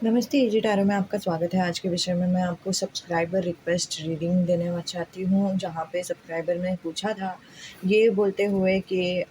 नमस्ते, easy tarot में आपका स्वागत है। आज के विषय में मैं आपको सब्सक्राइबर रिक्वेस्ट रीडिंग देने चाहती हूँ, जहाँ पे सब्सक्राइबर ने पूछा था, ये बोलते हुए कि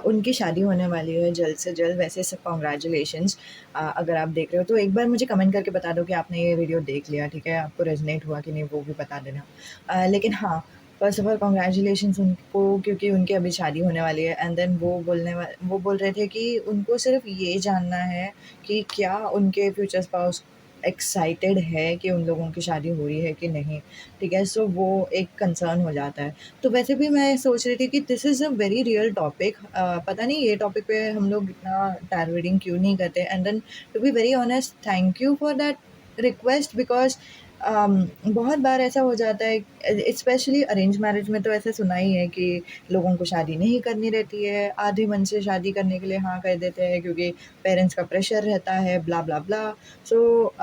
उनकी शादी होने वाली है जल्द से जल्द। वैसे सब कांग्रेचुलेशंस। अगर आप देख रहे हो तो एक बार मुझे कमेंट करके बता दो कि आपने ये वीडियो देख लिया, ठीक है? आपको रेज़ोनेट हुआ कि नहीं, वो भी बता देना। लेकिन हाँ, फर्स्ट ऑफ ऑल कांग्रेचुलेशंस उनको, क्योंकि उनकी अभी शादी होने वाली है। एंड देन वो बोल रहे थे कि उनको सिर्फ़ ये जानना है कि क्या उनके फ्यूचर स्पाउस एक्साइटेड है कि उन लोगों की शादी हो रही है कि नहीं, ठीक है? सो वो एक कंसर्न हो जाता है। तो वैसे भी मैं सोच रही थी कि this is a very real topic. पता नहीं ये टॉपिक पे हम लोग इतना टैरो रीडिंग क्यों नहीं करते। And then to be very honest, thank you for that request, because बहुत बार ऐसा हो जाता है, स्पेशली अरेंज मैरिज में तो ऐसा सुना ही है कि लोगों को शादी नहीं करनी रहती है, आधे मन से शादी करने के लिए हाँ कर देते हैं क्योंकि पेरेंट्स का प्रेशर रहता है, ब्ला ब्ला ब्ला। सो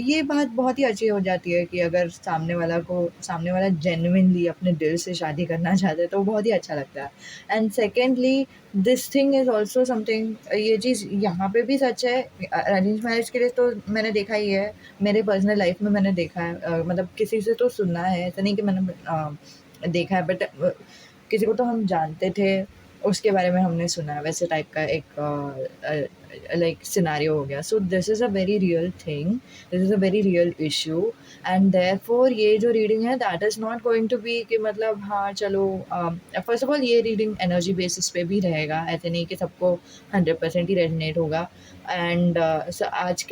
ये बात बहुत ही अच्छी हो जाती है कि अगर सामने वाला जेन्युइनली अपने दिल से शादी करना चाहता है तो बहुत ही अच्छा लगता है। And secondly, this thing is also something, ये चीज़ यहाँ पे भी सच है। अरेंज मैरिज के लिए तो मैंने देखा ही है, मेरे पर्सनल लाइफ में मैंने देखा है। मतलब किसी से तो सुना है, ऐसा नहीं कि मैंने देखा है, बट किसी को तो हम जानते थे, उसके बारे में हमने सुना है, वैसे टाइप का एक लाइक सिनेरियो हो गया। So this is a very real thing, this is a very real issue. And therefore ये जो रीडिंग है that is not going to be कि मतलब हाँ चलो, फर्स्ट ऑफ ऑल ये रीडिंग एनर्जी बेसिस पे भी रहेगा, ऐसे नहीं कि सबको 100% ही रेजोनेट होगा। एंड आज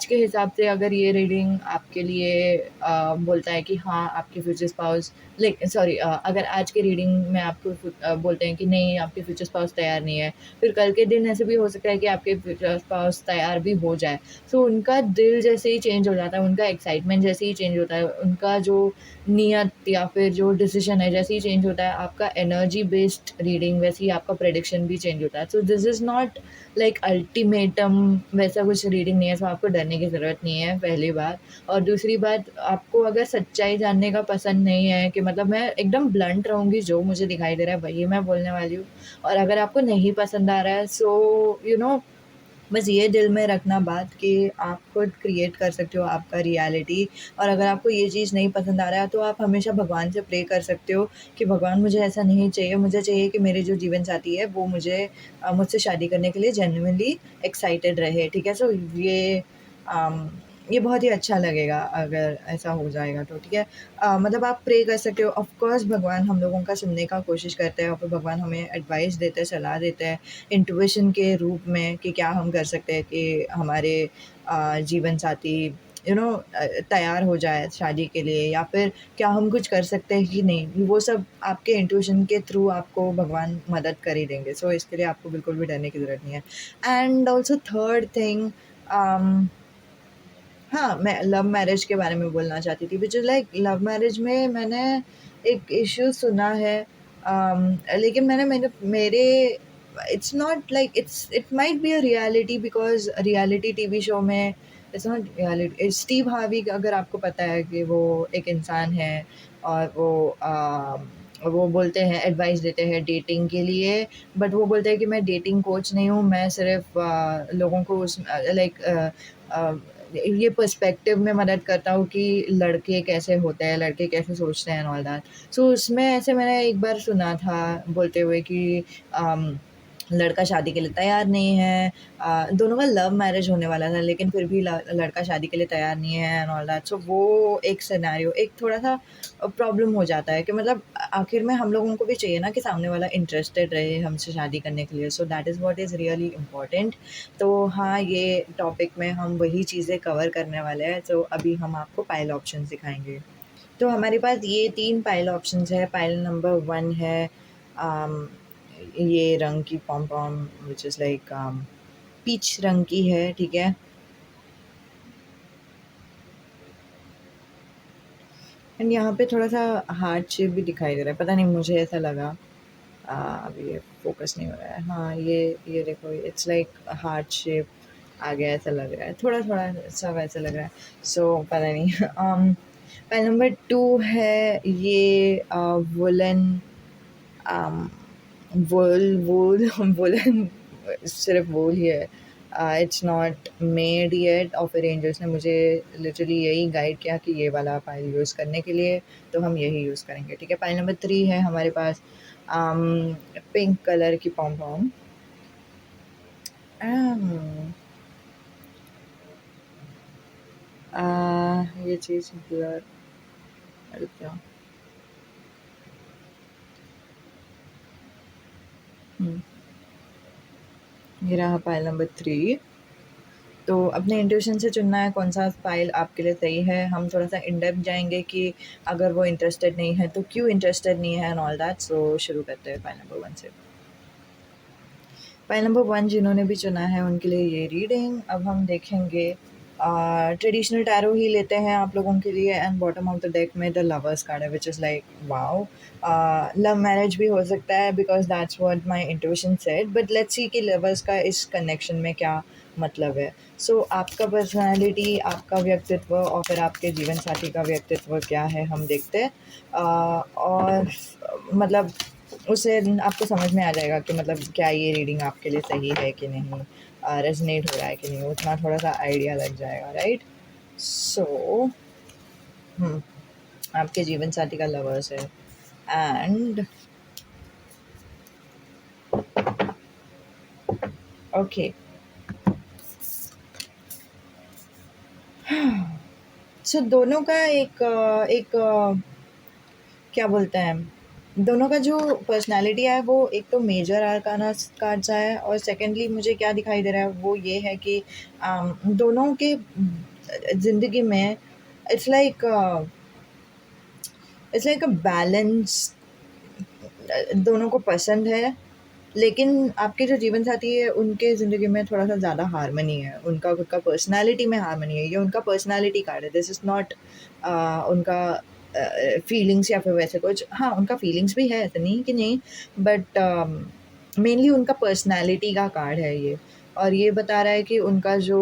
के हिसाब से अगर ये रीडिंग आपके लिए बोलता है कि हाँ आपके फ्यूचर स्पाउस, लाइक सॉरी, अगर आज के रीडिंग में आपको बोलते हैं कि नहीं आपके फ्यूचर स्पाउस तैयार नहीं है, फिर कल के दिन ऐसे भी हो सकता है कि आपके फ्यूचर स्पाउस तैयार भी हो जाए। सो उनका दिल जैसे ही चेंज हो जाता है, उनका एक्साइटमेंट जैसे ही चेंज होता है, उनका जो नियत या फिर जो डिसीजन है जैसे ही चेंज होता है, आपका एनर्जी बेस्ड रीडिंग वैसे ही आपका प्रेडिक्शन भी चेंज होता है। सो this is not like ultimatum, वैसा कुछ रीडिंग नहीं है, सो आपको डरने की ज़रूरत नहीं है, पहली बात। और दूसरी बात, आपको अगर सच्चाई जानने का पसंद नहीं है कि मतलब मैं एकदम ब्लंट रहूँगी, जो मुझे दिखाई दे रहा है वही मैं बोलने वाली हूँ। और अगर आपको नहीं पसंद आ रहा है, सो बस ये दिल में रखना बात कि आप खुद क्रिएट कर सकते हो आपका रियलिटी। और अगर आपको ये चीज़ नहीं पसंद आ रहा है तो आप हमेशा भगवान से प्रे कर सकते हो कि भगवान मुझे ऐसा नहीं चाहिए, मुझे चाहिए कि मेरे जो जीवन साथी है वो मुझसे शादी करने के लिए जेन्युइनली एक्साइटेड रहे, ठीक है? सो अम, ये बहुत ही अच्छा लगेगा अगर ऐसा हो जाएगा तो, ठीक है? मतलब आप प्रे कर सकते हो। ऑफ़ कोर्स भगवान हम लोगों का सुनने का कोशिश करते हैं और फिर भगवान हमें एडवाइस देते हैं, सलाह देते हैं इंट्यूशन के रूप में कि क्या हम कर सकते हैं कि हमारे जीवन साथी तैयार हो जाए शादी के लिए, या फिर क्या हम कुछ कर सकते हैं कि नहीं, वो सब आपके इंट्यूशन के थ्रू आपको भगवान मदद कर ही देंगे। सो इसके लिए आपको बिल्कुल भी डरने की ज़रूरत नहीं है। एंड ऑल्सो थर्ड थिंग, हाँ, मैं लव मैरिज के बारे में बोलना चाहती थी, which is like love marriage में मैंने एक इश्यू सुना है। लेकिन मैंने मैंने मेरे it's not like it might be a reality, because reality TV show में it's not reality. Steve Harvey, अगर आपको पता है कि वो एक इंसान है और वो बोलते हैं, एडवाइस देते हैं डेटिंग के लिए, बट वो बोलते हैं कि मैं डेटिंग कोच नहीं हूँ, मैं सिर्फ़ लोगों को अ, ये पर्सपेक्टिव में मदद करता हूँ कि लड़के कैसे होते हैं, लड़के कैसे सोचते हैं एंड ऑल दैट। सो उसमें ऐसे मैंने एक बार सुना था बोलते हुए कि अम, लड़का शादी के लिए तैयार नहीं है। दोनों का लव मैरिज होने वाला था, लेकिन फिर भी ल लड़का शादी के लिए तैयार नहीं है एंड ऑल दैट। सो वो एक सिनेरियो एक थोड़ा-सा प्रॉब्लम हो जाता है कि मतलब आखिर में हम लोगों को भी चाहिए ना कि सामने वाला इंटरेस्टेड रहे हमसे शादी करने के लिए। सो that is what is really important. तो हाँ, ये टॉपिक में हम वही चीज़ें कवर करने वाले हैं। तो अभी हम आपको पाइल ऑप्शंस दिखाएँगे। तो हमारे पास ये 3 पाइल ऑप्शंस है। पाइल नंबर 1 है अम, ये रंग की pom-pom, which is like peach रंग की है, ठीक है? एंड यहाँ पे थोड़ा-सा हार्ट शेप भी दिखाई दे रहा है, पता नहीं मुझे ऐसा लगा। अभी ये फ़ोकस नहीं हो रहा है। हाँ, ये देखो, इट्स लाइक हार्ट शेप आ गया, ऐसा लग रहा है। थोड़ा-थोड़ा सा वैसा लग रहा है। सो पता नहीं। पाइल नंबर 2 है ये वूलन, अम, वूल वूल वूलन, सिर्फ़ वूल ही है। इट्स नॉट मेड येट, और फिर एंजल्स ने मुझे लिटरली यही गाइड किया कि ये वाला पाइल यूज़ करने के लिए, तो हम यही यूज़ करेंगे, ठीक है। पाइल नंबर 3 है हमारे पास पिंक कलर की पॉम-पॉम। अम, ये चीज़ ब्लर, रुक जाओ। हुँ, ये रहा पाइल नंबर 3। तो अपने इंट्यूशन से चुनना है कौन-सा फ़ाइल आपके लिए सही है। हम थोड़ा-सा इन डेप्थ जाएँगे कि अगर वो इंटरेस्टेड नहीं है, तो क्यों इंटरेस्टेड नहीं है एंड ऑल दैट। सो शुरू करते हैं फ़ाइल नंबर 1 से। फ़ाइल नंबर 1 जिन्होंने भी चुना है, उनके लिए ये रीडिंग। अब हम देखेंगे ट्रेडिशनल टैरो ही लेते हैं आप लोगों के लिए, and bottom of the deck में द लवर्स कार्ड है, which is like wow! Love marriage भी हो सकता है, because that's what my intuition said, but let's सी कि लवर्स का इस कनेक्शन में क्या मतलब है। सो आपका पर्सनैलिटी, आपका व्यक्तित्व और फिर आपके जीवन साथी का व्यक्तित्व क्या है, हम देखते हैं। और मतलब उससे आपको समझ में आ जाएगा कि मतलब क्या ये रीडिंग आपके लिए सही है कि नहीं, रेज़ोनेट हो रहा है कि नहीं, उतना थोड़ा-सा आइडिया लग जाएगा, राइट? सो हुँ, आपके जीवन साथी का लवर्स है, एंड ओके। सो दोनों का क्या बोलते हैं, दोनों का जो पर्सनैलिटी है वो एक तो मेजर आर्काना कार्ड सा है, और सेकेंडली मुझे क्या दिखाई दे रहा है वो ये है कि दोनों के ज़िंदगी में it's like it's like a balance. दोनों को पसंद है, लेकिन आपके जो जीवन साथी है उनके ज़िंदगी में थोड़ा-सा ज़्यादा हार्मनी है, उनका खुद का पर्सनैलिटी में हार्मनी है, ये उनका पर्सनैलिटी कार्ड है, दिस इज़ नॉट उनका फीलिंग्स या फिर वैसे कुछ। हाँ, उनका फीलिंग्स भी है, ऐसा नहीं कि नहीं, बट मेनली उनका पर्सनैलिटी का कार्ड है ये, और ये बता रहा है कि उनका जो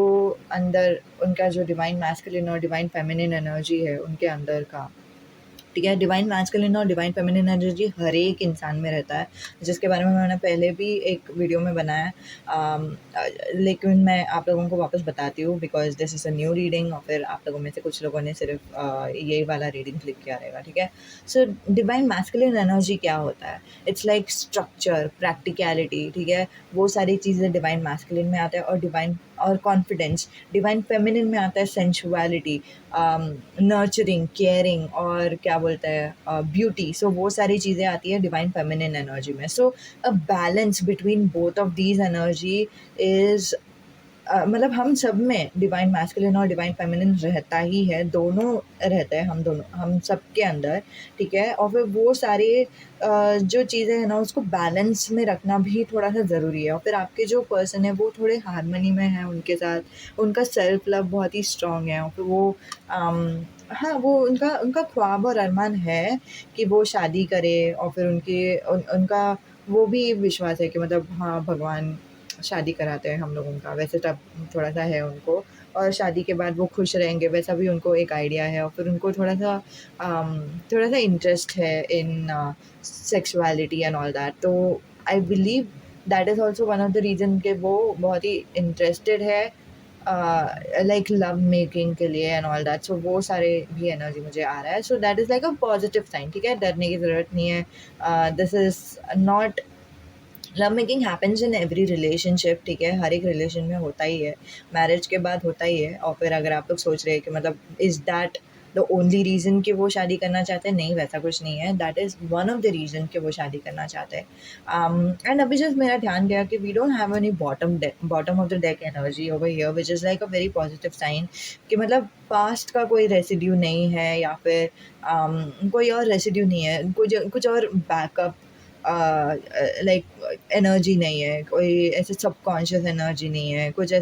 अंदर, उनका जो डिवाइन मैस्कुलिन और डिवाइन फेमिनिन एनर्जी है उनके अंदर का, ठीक है? डिवाइन मैस्कुलिन और डिवाइन फेमिनिन एनर्जी हर एक इंसान में रहता है, जिसके बारे में मैंने पहले भी एक वीडियो में बनाया है। लेकिन मैं आप लोगों को वापस बताती हूँ, because this is a new reading, और फिर आप लोगों में से कुछ लोगों ने सिर्फ़ यही वाला रीडिंग क्लिक किया रहेगा, ठीक है? सो डिवाइन मैस्कुलिन एनर्जी क्या होता है? इट्स लाइक स्ट्रक्चर, प्रैक्टिकैलिटी, ठीक है? वो सारी चीज़ें डिवाइन मैस्कुलिन में आता है, और डिवाइन और कॉन्फिडेंस डिवाइन फेमिनिन में आता है, सेंसुअलिटी, नर्चरिंग, केयरिंग, और क्या बोलते हैं ब्यूटी। सो वो सारी चीज़ें आती है डिवाइन फेमिनिन एनर्जी में। So a balance between both of these energy is मतलब हम सब में डिवाइन मैस्कुलिन और डिवाइन फेमिनिन रहता ही है, दोनों रहते हैं, हम दोनों, हम सबके अंदर, ठीक है? और फिर वो सारे जो चीज़ें हैं ना, उसको बैलेंस में रखना भी थोड़ा-सा ज़रूरी है, और फिर आपके जो पर्सन है वो थोड़े हार्मनी में हैं उनके साथ, उनका सेल्फ लव बहुत ही स्ट्रॉन्ग है, और फिर वो हाँ, वो उनका उनका ख्वाब और अरमान है कि वो शादी करे, और फिर उनका वो भी विश्वास है कि मतलब हाँ, भगवान शादी कराते हैं हम लोगों का, वैसे तब थोड़ा-सा है उनको, और शादी के बाद वो खुश रहेंगे वैसा भी उनको एक आइडिया है, और फिर उनको थोड़ा-सा इंटरेस्ट है इन सेक्सुअलिटी एंड ऑल दैट। तो I believe that is also one of the reason कि वो बहुत ही इंटरेस्टेड है लाइक लव मेकिंग के लिए एंड ऑल दैट। सो वो सारे भी एनर्जी मुझे आ रहा है, so that is like a positive sign, ठीक है? डरने की ज़रूरत नहीं है। This is not, love making happens in every relationship, ठीक है? हर एक रिलेशन में होता ही है, मैरिज के बाद होता ही है, और फिर अगर आप लोग सोच रहे हैं कि मतलब is that the only reason कि वो शादी करना चाहते हैं, नहीं, वैसा कुछ नहीं है, that is one of the reason कि वो शादी करना चाहते हैं। एंड अभी जस्ट मेरा ध्यान गया कि we don't have any bottom of the deck energy over here, which is like a very positive sign कि मतलब पास्ट का कोई रेसिड्यू नहीं है, या फिर कोई और रेसिड्यू नहीं है, कुछ और बैकअप लाइक एनर्जी नहीं है, कोई ऐसे सबकॉन्शियस एनर्जी नहीं है, कुछ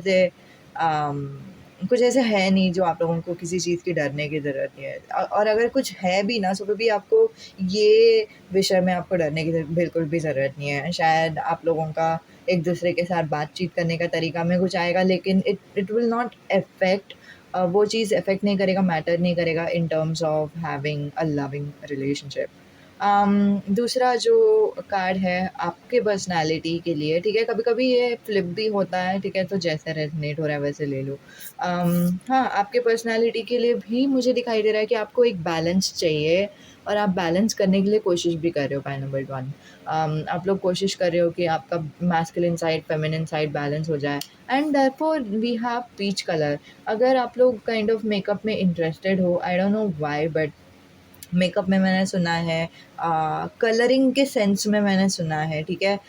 ऐसे है नहीं जो आप लोगों को किसी चीज़ की डरने की ज़रूरत नहीं है। और अगर कुछ है भी ना, सो फिर भी आपको ये विषय में आपको डरने की बिल्कुल भी ज़रूरत नहीं है। शायद आप लोगों का एक-दूसरे के साथ बातचीत करने का तरीका में कुछ आएगा, लेकिन it it will not affect, वो चीज़ अफ़ेक्ट नहीं करेगा, मैटर नहीं करेगा in terms of having a loving relationship. दूसरा जो कार्ड है आपके पर्सनैलिटी के लिए, ठीक है? कभी-कभी ये फ्लिप भी होता है, ठीक है? तो जैसे रेज़ोनेट हो रहा है वैसे ले लो। हाँ, आपके पर्सनैलिटी के लिए भी मुझे दिखाई दे रहा है कि आपको एक बैलेंस चाहिए और आप बैलेंस करने के लिए कोशिश भी कर रहे हो पॉइंट नंबर 1। आप लोग कोशिश कर रहे हो कि आपका masculine side, feminine side balance हो जाए and therefore we have peach colour. अगर आप लोग काइंड ऑफ मेकअप में इंटरेस्टेड हो, I don't know why but makeup में मैंने सुना है, कलरिंग के सेंस में मैंने सुना है, ठीक है?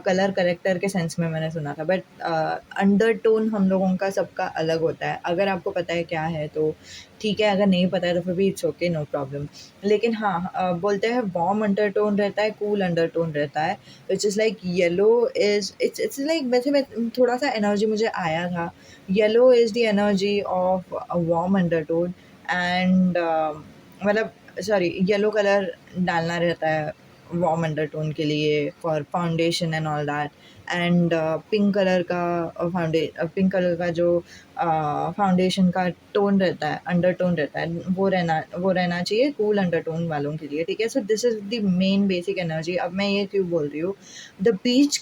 कलर करेक्टर के सेंस में मैंने सुना था बट अंडरटोन हम लोगों का सबका अलग होता है। अगर आपको पता है क्या है तो ठीक है, अगर नहीं पता है तो फिर भी इट्स ओके, नो प्रॉब्लम। लेकिन हाँ, बोलते हैं वार्म अंडरटोन रहता है, कूल अंडरटोन रहता है, which is like yellow is it's like वैसे मैं थोड़ा-सा एनर्जी मुझे आया था। Yellow is the energy of a warm undertone and मतलब सॉरी येलो कलर डालना रहता है वार्म अंडरटोन के लिए for foundation and all that and pink colour का जो फाउंडेशन का टोन रहता है, अंडरटोन रहता है, वो रहना चाहिए कूल अंडरटोन वालों के लिए, ठीक है? सो this is the main basic energy. अब मैं ये क्यों बोल रही हूँ, द पीच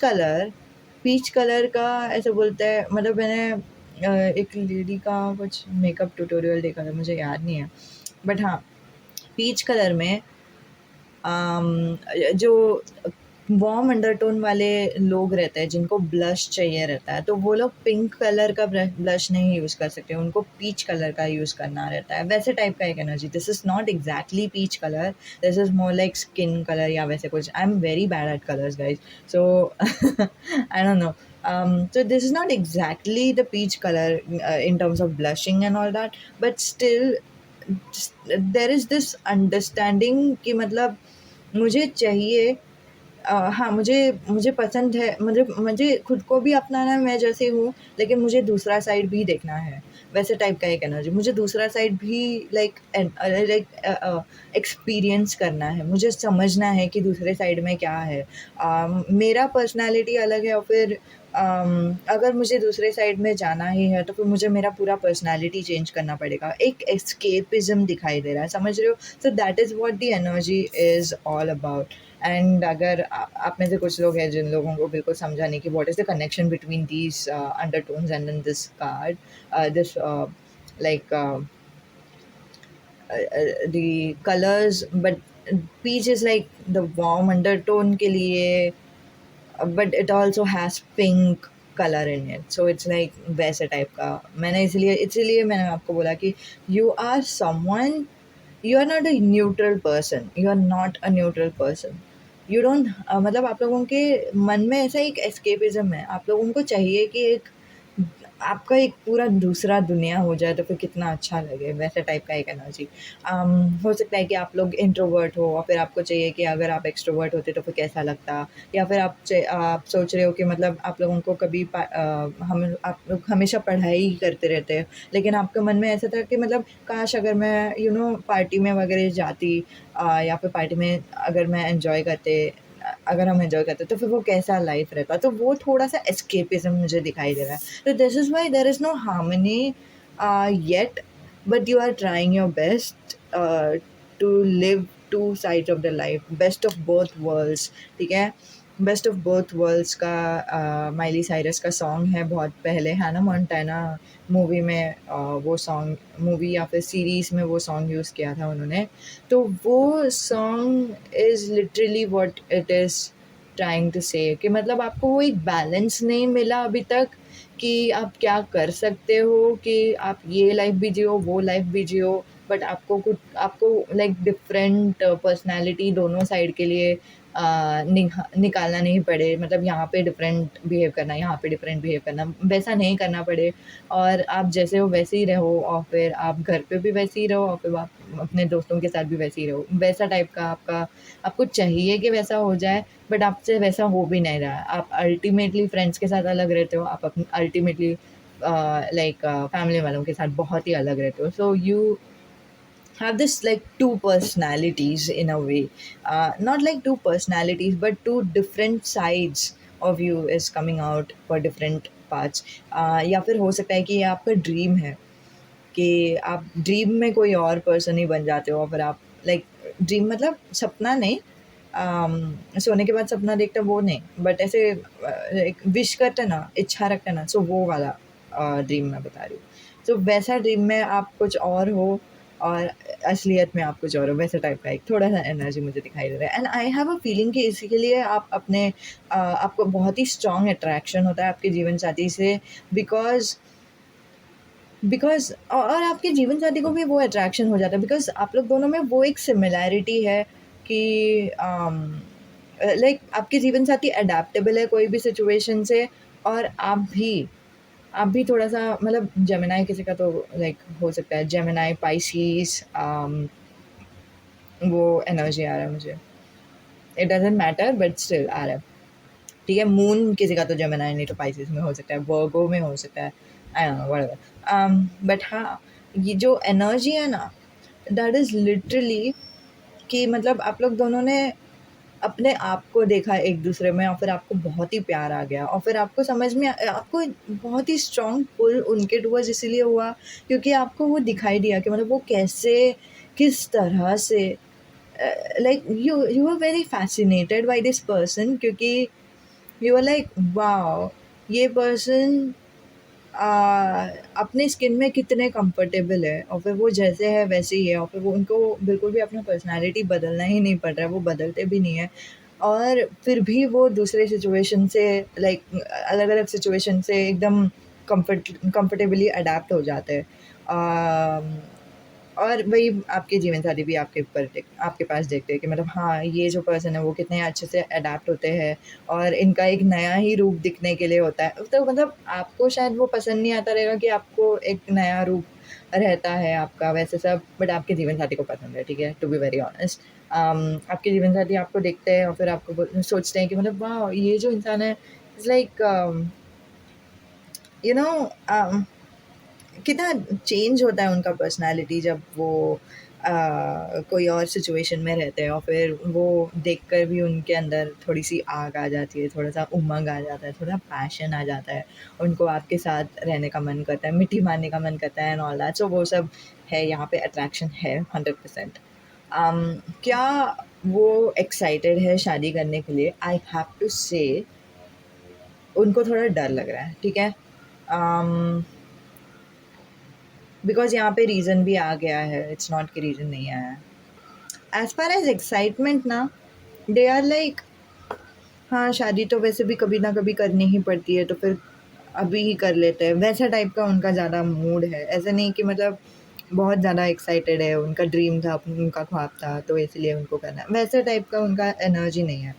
कलर का ऐसे बोलते हैं, मतलब मैंने एक लेडी का कुछ मेकअप ट्यूटोरियल देखा था, मुझे याद नहीं है बट हाँ, पीच कलर में जो वार्म अंडरटोन वाले लोग रहते हैं जिनको ब्लश चाहिए रहता है, तो वो लोग पिंक कलर का ब्लश नहीं यूज़ कर सकते, उनको पीच कलर का यूज़ करना रहता है, वैसे टाइप का एक energy. This is not exactly peach colour, this is more like skin colour या वैसे कुछ। I am very bad at colours guys, so I don't know. So this is not exactly the peach color in terms of blushing and all that, but still there is this understanding कि मतलब मुझे चाहिए, हाँ, मुझे मुझे पसंद है, मुझे मुझे खुद को भी अपनाना है मैं जैसे हूँ, लेकिन मुझे दूसरा साइड भी देखना है, वैसे टाइप का एक एनर्जी। मुझे दूसरा साइड भी एक्सपीरियंस करना है, मुझे समझना है कि दूसरे साइड में क्या है। मेरा पर्सनैलिटी अलग है और फिर अगर मुझे दूसरे साइड में जाना ही है, तो फिर मुझे मेरा पूरा पर्सनैलिटी चेंज करना पड़ेगा। एक एस्केपिज़्म दिखाई दे रहा है, समझ रहे हो? सो that is what the energy is all about. And अगर आप में से कुछ लोग हैं जिन लोगों को बिल्कुल समझा नहीं कि what is the connection between these undertones and in this card, this like the colors, but peach is like the warm undertone के लिए, but it also has pink color in it, so it's like वैसे type का। मैंने इसीलिए मैंने आपको बोला कि you are someone, you are not a neutral person, you are not a neutral person, you don't मतलब आप लोगों के मन में ऐसा एक एस्केपिज़्म है, आप लोगों को चाहिए कि एक आपका एक पूरा दूसरा दुनिया हो जाए तो फिर कितना अच्छा लगे, वैसे टाइप का एक एनर्जी। हो सकता है कि आप लोग इंट्रोवर्ट हो और फिर आपको चाहिए कि अगर आप एक्सट्रोवर्ट होते तो फिर कैसा लगता, या फिर आप सोच रहे हो कि मतलब आप लोगों को आप लोग हमेशा पढ़ाई ही करते रहते हैं, लेकिन आपके मन में ऐसा था कि मतलब काश अगर मैं पार्टी में वगैरह जाती, या फिर पार्टी में अगर मैं एन्जॉय करते, अगर हम एन्जॉय करते तो फिर वो कैसा लाइफ रहता, तो वो थोड़ा-सा एस्केपिज़्म मुझे दिखाई दे रहा है। So this is why there is no harmony yet, but you are trying your best to live two sides of the life, best of both worlds, ठीक है? बेस्ट ऑफ बोथ वर्ल्ड्स का Miley Cyrus का song है बहुत पहले, Hannah Montana movie में, वो song movie या फिर सीरीज़ में वो सॉन्ग यूज़ किया था उन्होंने। तो वो song is literally what it is trying to say, कि मतलब आपको वो एक बैलेंस नहीं मिला अभी तक कि आप क्या कर सकते हो कि आप ये लाइफ़ भी जियो, वो लाइफ़ भी जियो, बट आपको लाइक डिफरेंट पर्सनैलिटी दोनों साइड के लिए निकालना नहीं पड़े, मतलब यहाँ पे डिफरेंट बिहेव करना, यहाँ पे डिफरेंट बिहेव करना, वैसा नहीं करना पड़े, और आप जैसे हो वैसे ही रहो, और फिर आप घर पे भी वैसे ही रहो, और फिर आप अपने दोस्तों के साथ भी वैसे ही रहो, वैसा टाइप का आपको चाहिए कि वैसा हो जाए, बट आपसे वैसा हो भी नहीं रहा है। आप अल्टीमेटली फ्रेंड्स के साथ अलग रहते हो, आप अल्टीमेटली फैमिली वालों के साथ बहुत ही अलग रहते हो, so you have this like two personalities in a way, not like two personalities but two different sides of you is coming out for different parts, या फिर हो सकता है कि ये आपका ड्रीम है कि आप ड्रीम में कोई और पर्सन ही बन जाते हो, और फिर आप लाइक ड्रीम मतलब सपना नहीं, सोने के बाद सपना देखते हैं वो नहीं, बट ऐसे एक विश करते हैं ना, इच्छा रखते हैं ना, सो वो वाला ड्रीम मैं बता रही हूँ। तो वैसा ड्रीम में आप कुछ और हो और असलियत में आप कुछ और हो, वैसे टाइप का एक थोड़ा-सा एनर्जी मुझे दिखाई दे रहा है। And I have a feeling कि इसी के लिए आप अपने आपको बहुत ही स्ट्रॉन्ग अट्रैक्शन होता है आपके जीवन साथी से, बिकॉज़ बिकॉज़ और आपके जीवन साथी को भी वो अट्रैक्शन हो जाता है, बिकॉज़ आप लोग दोनों में वो एक सिमिलैरिटी है कि लाइक आपके जीवन साथी अडैप्टेबल है कोई भी सिचुएशन से, और आप भी थोड़ा-सा मतलब जेमिनी किसी का तो लाइक हो सकता है, जेमिनी, पाइसेस, वो एनर्जी आ रहा है मुझे। It doesn't matter but still आ रहा है। ठीक है, मून किसी का तो जेमिनी नहीं तो पाइसेस में हो सकता है, वर्गो में हो सकता है, आई डोंट नो व्हाटएवर। बट हाँ, ये जो एनर्जी है ना, दैट इज़ लिटरली कि मतलब आप लोग दोनों ने अपने आप को देखा एक दूसरे में, और फिर आपको बहुत ही प्यार आ गया, और फिर आपको समझ में आपको बहुत ही स्ट्रॉन्ग पुल उनके टूवर्ड्स इसीलिए हुआ क्योंकि आपको वो दिखाई दिया कि मतलब वो कैसे, किस तरह से like you are very fascinated by this person, क्योंकि यू आर लाइक वाओ, ये पर्सन अपने स्किन में कितने कंफर्टेबल है, और फिर वो जैसे है वैसे ही है, और फिर वो उनको बिल्कुल भी अपना पर्सनालिटी बदलना ही नहीं पड़ रहा है, वो बदलते भी नहीं है, और फिर भी वो दूसरे सिचुएशन से लाइक अलग अलग सिचुएशन से एकदम कंफर्टेबली अडेप्ट हो जाते हैं। और वही आपके जीवन साथी भी आपके पास देखते हैं कि मतलब हाँ, ये जो पर्सन है वो कितने अच्छे से अडेप्ट होते हैं, और इनका एक नया ही रूप दिखने के लिए होता है। तो मतलब आपको शायद वो पसंद नहीं आता रहेगा कि आपको एक नया रूप रहता है आपका वैसे सब, बट आपके जीवन साथी को पसंद है, ठीक है? To be very honest. आपके जीवन साथी आपको देखते हैं और फिर आपको सोचते हैं कि मतलब वाह! ये जो इंसान है इज़ लाइक यू नो कितना चेंज होता है उनका पर्सनैलिटी जब वो कोई और सिचुएशन में रहते हैं, और फिर वो देखकर भी उनके अंदर थोड़ी-सी आग आ जाती है, थोड़ा-सा उमंग आ जाता है, थोड़ा पैशन आ जाता है। उनको आपके साथ रहने का मन करता है, मिट्टी मारने का मन करता है एंड ऑल दैट। सो वो सब है, यहाँ पे अट्रैक्शन है 100%। क्या वो एक्साइटेड है शादी करने के लिए? आई हैव टू से उनको थोड़ा डर लग रहा है, ठीक है? अम बिकॉज़ यहाँ पे रीज़न भी आ गया है, इट्स नॉट कि रीज़न नहीं आया है। एज़ फार एज़ एक्साइटमेंट ना, दे आर लाइक हाँ, शादी तो वैसे भी कभी ना कभी करनी ही पड़ती है, तो फिर अभी ही कर लेते हैं, वैसा टाइप का उनका ज़्यादा मूड है। ऐसा नहीं कि मतलब बहुत ज़्यादा एक्साइटेड है, उनका ड्रीम था, उनका ख्वाब था, तो इसलिए उनको करना है, वैसे टाइप का उनका एनर्जी नहीं है।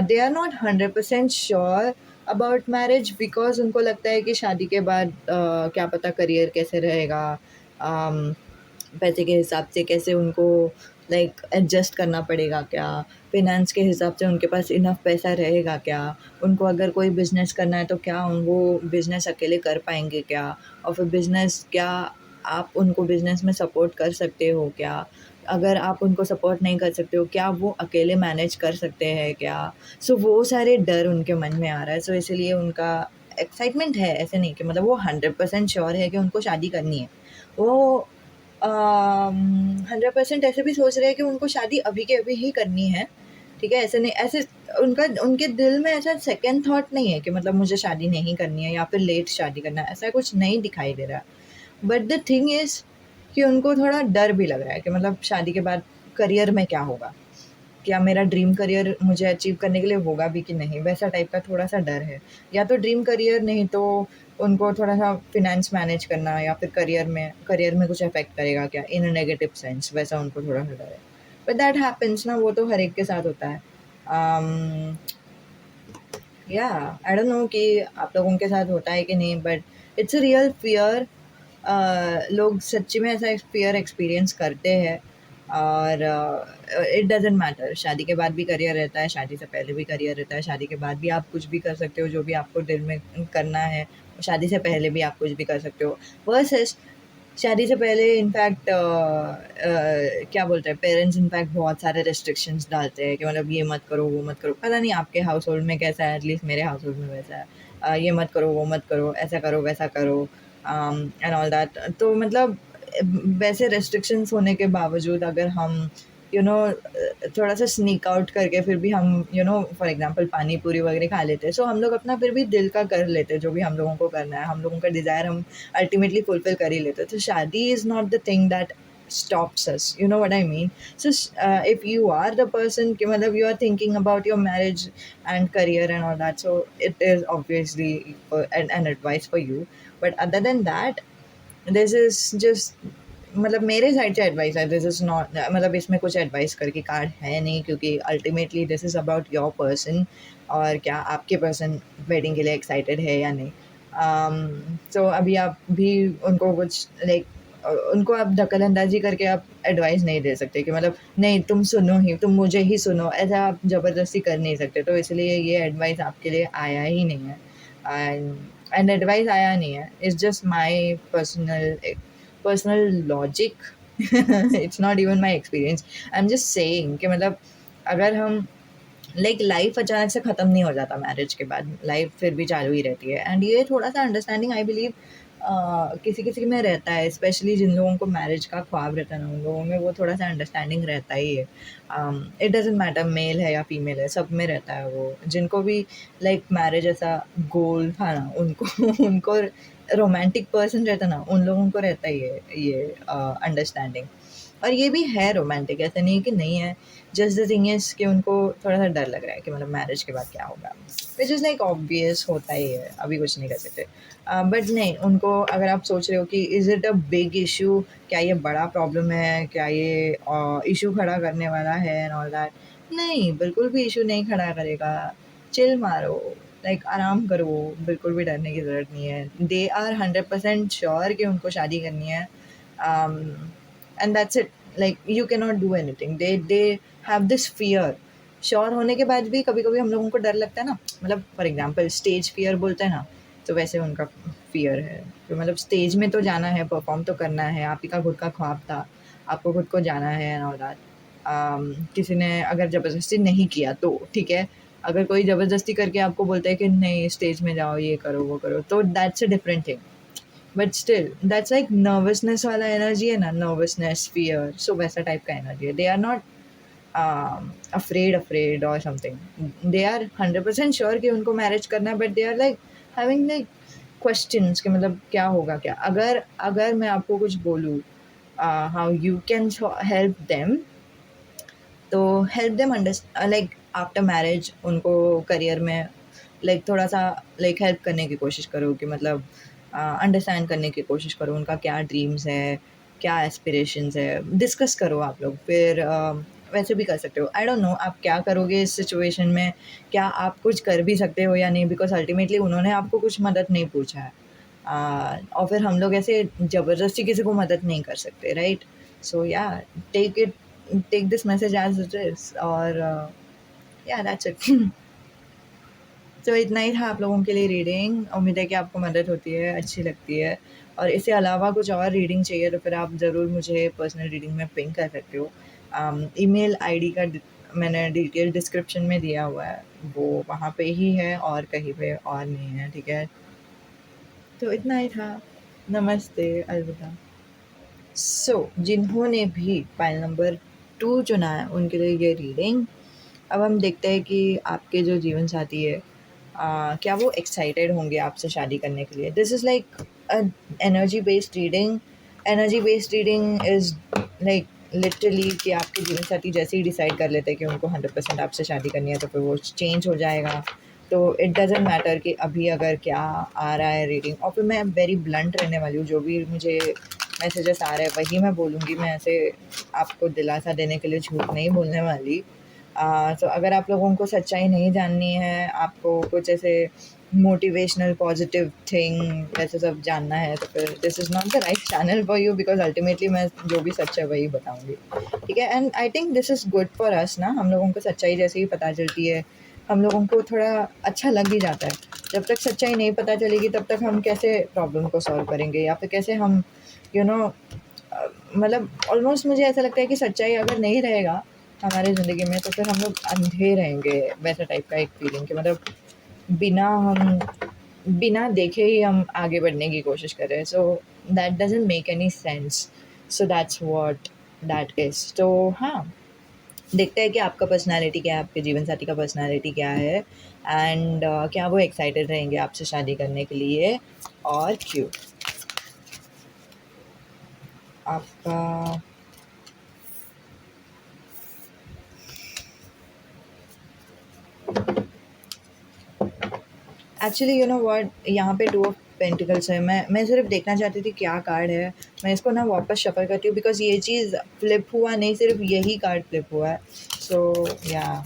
They are not 100% sure about marriage, because उनको लगता है कि शादी के बाद क्या पता करियर कैसे रहेगा, अम, पैसे के हिसाब से कैसे उनको लाइक एडजस्ट करना पड़ेगा क्या, फ़िनांस के हिसाब से उनके पास इनफ पैसा रहेगा क्या, उनको अगर कोई बिज़नेस करना है तो क्या वो बिज़नेस अकेले कर पाएँगे क्या, और फिर बिज़नेस क्या आप उनको बिज़नेस में सपोर्ट कर सकते हो क्या? अगर आप उनको सपोर्ट नहीं कर सकते हो, क्या वो अकेले मैनेज कर सकते हैं क्या? सो वो सारे डर उनके मन में आ रहा है, सो इसीलिए उनका एक्साइटमेंट है, ऐसे नहीं कि मतलब वो 100% श्योर है कि उनको शादी करनी है। वो 100% ऐसे भी सोच रहे हैं कि उनको शादी अभी के अभी ही करनी है, ठीक है? ऐसे नहीं, ऐसे उनके दिल में ऐसा सेकंड थॉट नहीं है कि मतलब मुझे शादी नहीं करनी है या फिर लेट शादी करना है, ऐसा कुछ नहीं दिखाई दे रहा। बट द थिंग इज़ कि उनको थोड़ा डर भी लग रहा है कि मतलब शादी के बाद करियर में क्या होगा? क्या मेरा ड्रीम करियर मुझे अचीव करने के लिए होगा भी कि नहीं? वैसा टाइप का थोड़ा-सा डर है। या तो ड्रीम करियर, नहीं तो उनको थोड़ा-सा फ़िनांस मैनेज करना, या फिर करियर में कुछ अफ़ेक्ट करेगा क्या इन अ नेगेटिव सेंस, वैसा उनको थोड़ा-सा डर है। बट दैट हैपेंस ना, वो तो हर एक के साथ होता है। अम, या आई डोंट नो कि आप लोगों के साथ होता है कि नहीं, but it's a real fear. लोग सच्ची में ऐसा फ़ियर एक्सपीरियंस करते हैं, और इट डज़न्ट मैटर, शादी के बाद भी करियर रहता है, शादी से पहले भी करियर रहता है, शादी के बाद भी आप कुछ भी कर सकते हो, जो भी आपको दिल में करना है, शादी से पहले भी आप कुछ भी कर सकते हो। वर्सेस शादी से पहले इनफैक्ट क्या बोलते हैं, पेरेंट्स इनफैक्ट बहुत सारे रिस्ट्रिक्शंस डालते हैं कि मतलब ये मत करो, वो मत करो। पता नहीं आपके हाउस होल्ड में कैसा है, एटलीस्ट मेरे हाउस होल्ड में वैसा है। ये मत करो, वो मत करो, ऐसा करो, वैसा करो, एंड ऑल दैट। तो मतलब वैसे रिस्ट्रिक्शंस होने के बावजूद अगर हम थोड़ा सा स्नीक आउट करके फिर भी हम फॉर एग्जांपल पानी पूरी वगैरह खा लेते हैं, सो हम लोग अपना फिर भी दिल का कर लेते हैं जो भी हम लोगों को करना है, हम लोगों का डिज़ायर हम अल्टीमेटली फुलफिल कर ही लेते हैं। तो शादी is not the thing that stops us, you know what I mean? So if you are the person कि मतलब you are thinking about your marriage and career and all that, so it is obviously an advice for you. But other than that, this is just मतलब मेरे side से advice है, this is not मतलब इसमें कुछ advice करके card है नहीं, क्योंकि ultimately this is about your person और क्या आपके पर्सन वेडिंग के लिए एक्साइटेड है या नहीं। सो अभी आप भी उनको कुछ लाइक उनको आप दखल-अंदाज़ी करके आप एडवाइस नहीं दे सकते कि मतलब नहीं तुम सुनो ही, तुम मुझे ही सुनो, ऐसा आप ज़बरदस्ती कर नहीं सकते। तो इसलिए ये एडवाइस आपके लिए आया ही नहीं है। एंड एडवाइस आया नहीं है, it's just my personal logic. It's not even my experience, I am just saying कि मतलब अगर हम लाइक लाइफ अचानक से ख़त्म नहीं हो जाता मैरिज के बाद, लाइफ फिर भी चालू ही रहती है। एंड ये थोड़ा सा अंडरस्टैंडिंग आई बिलीव किसी किसी में रहता है, स्पेशली जिन लोगों को मैरिज का ख्वाब रहता है ना, उन लोगों में वो थोड़ा सा अंडरस्टैंडिंग रहता ही है। इट डजेंट मैटर मेल है या फीमेल है, सब में रहता है वो। जिनको भी लाइक मैरिज ऐसा गोल था ना उनको उनको रोमांटिक पर्सन रहता ना, उन लोगों को रहता ही है ये अंडरस्टैंडिंग। और ये भी है रोमांटिक, ऐसा नहीं है कि नहीं है। जस्ट द थिंग इज़ कि उनको थोड़ा सा डर लग रहा है कि मतलब मैरिज के बाद क्या होगा, विच इज़ लाइक ऑब्वियस होता ही है, अभी कुछ नहीं कर सकते। बट नहीं, उनको अगर आप सोच रहे हो कि is it a big issue, क्या ये बड़ा प्रॉब्लम है, क्या ये इशू खड़ा करने वाला है एंड ऑल दैट, नहीं, बिल्कुल भी इशू नहीं खड़ा करेगा। चिल मारो, लाइक आराम करो, बिल्कुल भी डरने की ज़रूरत नहीं है। दे आर 100% श्योर कि उनको शादी करनी है। And that's it. Like you can not do anything, they have this fear. Sure होने के बाद भी कभी कभी हम लोगों को डर लगता है ना, मतलब फॉर एग्जाम्पल स्टेज फियर बोलते हैं ना, तो वैसे उनका फियर है तो मतलब स्टेज में तो जाना है, परफॉर्म तो करना है, आप ही का खुद का ख्वाब था, आपको खुद को जाना है एंड ऑल दैट। किसी ने अगर ज़बरदस्ती नहीं किया तो ठीक है, अगर कोई ज़बरदस्ती करके आपको बोलता है कि नहीं स्टेज में जाओ, ये करो वो करो, तो that's a different thing. But still that's like nervousness वाला एनर्जी है ना, नर्वसनेस फियर, सो वैसा टाइप का एनर्जी है। They are not afraid or something, they are 100% sure कि उनको मैरिज करना है, but they are like having like questions कि मतलब क्या होगा क्या अगर अगर मैं आपको कुछ बोलूँ how you can help them, तो help them like after marriage उनको करियर में लाइक थोड़ा सा लाइक हेल्प करने की कोशिश करो कि मतलब अंडरस्टैंड करने की कोशिश करो उनका क्या ड्रीम्स है, क्या एस्पिरेशंस है, डिस्कस करो आप लोग। फिर वैसे भी कर सकते हो, आई डोंट नो आप क्या करोगे इस सिचुएशन में, क्या आप कुछ कर भी सकते हो या नहीं, बिकॉज अल्टीमेटली उन्होंने आपको कुछ मदद नहीं पूछा है। और फिर हम लोग ऐसे ज़बरदस्ती किसी को मदद नहीं कर सकते, राइट? सो या take it take this message as it is, और या दैट्स इट। तो इतना ही था आप लोगों के लिए रीडिंग, उम्मीद है कि आपको मदद होती है, अच्छी लगती है। और इससे अलावा कुछ और रीडिंग चाहिए तो फिर आप ज़रूर मुझे पर्सनल रीडिंग में पिंग कर सकते हो। ईमेल आईडी का मैंने डिटेल डिस्क्रिप्शन में दिया हुआ है, वो वहाँ पे ही है और कहीं पे और नहीं है, ठीक है? तो इतना ही था। नमस्ते, अलविदा। जिन्होंने भी फाइल नंबर 2 चुना है उनके लिए ये रीडिंग। अब हम देखते हैं कि आपके जो जीवन साथी है क्या वो एक्साइटेड होंगे आपसे शादी करने के लिए। This is like a energy based reading. Energy based reading is like literally कि आपके जीवन साथी जैसे ही डिसाइड कर लेते हैं कि उनको 100% आपसे शादी करनी है तो फिर वो चेंज हो जाएगा। तो इट डज़न्ट मैटर कि अभी अगर क्या आ रहा है रीडिंग, और फिर मैं वेरी ब्लंट रहने वाली हूँ, जो भी मुझे मैसेजेस आ रहे हैं वही मैं बोलूँगी, मैं ऐसे आपको दिलासा देने के लिए झूठ नहीं बोलने वाली। तो अगर आप लोगों को सच्चाई नहीं जाननी है, आपको कुछ ऐसे मोटिवेशनल पॉजिटिव थिंग ऐसे सब जानना है, तो फिर this is not the right channel for you, because ultimately मैं जो भी सच है वही बताऊँगी, ठीक है? And I think this is good for us ना, हम लोगों को सच्चाई जैसे ही पता चलती है हम लोगों को थोड़ा अच्छा लग भी जाता है। जब तक सच्चाई नहीं पता चलेगी तब तक हम कैसे प्रॉब्लम को सॉल्व करेंगे, या फिर कैसे हम यू नो मतलब ऑलमोस्ट मुझे ऐसा लगता है कि सच्चाई अगर नहीं रहेगा हमारी ज़िंदगी में तो फिर हम लोग अंधे रहेंगे, वैसा टाइप का एक फीलिंग कि मतलब बिना हम बिना देखे ही हम आगे बढ़ने की कोशिश कर रहे हैं, so that doesn't make any sense. So that's what that is. तो हाँ, देखते हैं कि आपका पर्सनैलिटी क्या है, आपके जीवन साथी का पर्सनैलिटी क्या है, एंड क्या वो एक्साइटेड रहेंगे आपसे शादी करने के लिए और क्यों। आपका एक्चुअली यू नो व्हाट, यहाँ पे टू ऑफ पेंटिकल्स है। मैं सिर्फ देखना चाहती थी क्या कार्ड है। मैं इसको ना वापस शफल करती हूँ बिकॉज ये चीज़ फ्लिप हुआ नहीं, सिर्फ यही कार्ड फ्लिप हुआ है। सो या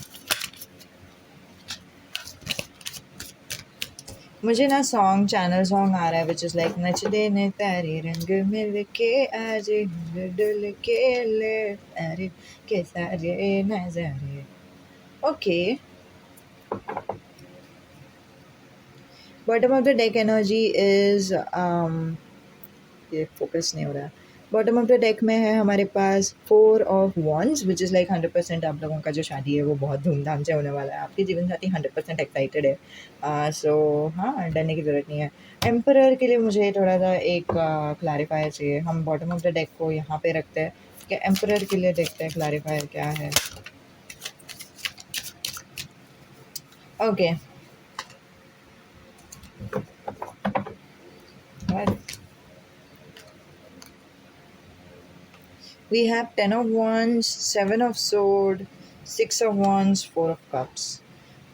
मुझे ना सॉन्ग, चैनल सॉन्ग आ रहा है विच इज़ लाइक नच दे ने तारे रंग मिल के आज डुल के ले तारे के सारे नजारे। Okay, bottom of the deck energy is ये फोकस नहीं हो रहा है। बॉटम ऑफ द डेक में है हमारे पास 4 of wands which is like 100% आप लोगों का जो शादी है वो बहुत धूमधाम से होने वाला है। आपके जीवन साथी 100% एक्साइटेड है। सो हाँ, डरने की ज़रूरत नहीं है। एम्परर के लिए मुझे थोड़ा सा एक क्लैरिफायर चाहिए। हम बॉटम ऑफ द डेक को यहाँ पे रखते हैं, क्या एम्परर के लिए देखते हैं क्लैरिफायर क्या है। Okay, we have 10 of wands, 7 of sword, 6 of wands, 4 of cups।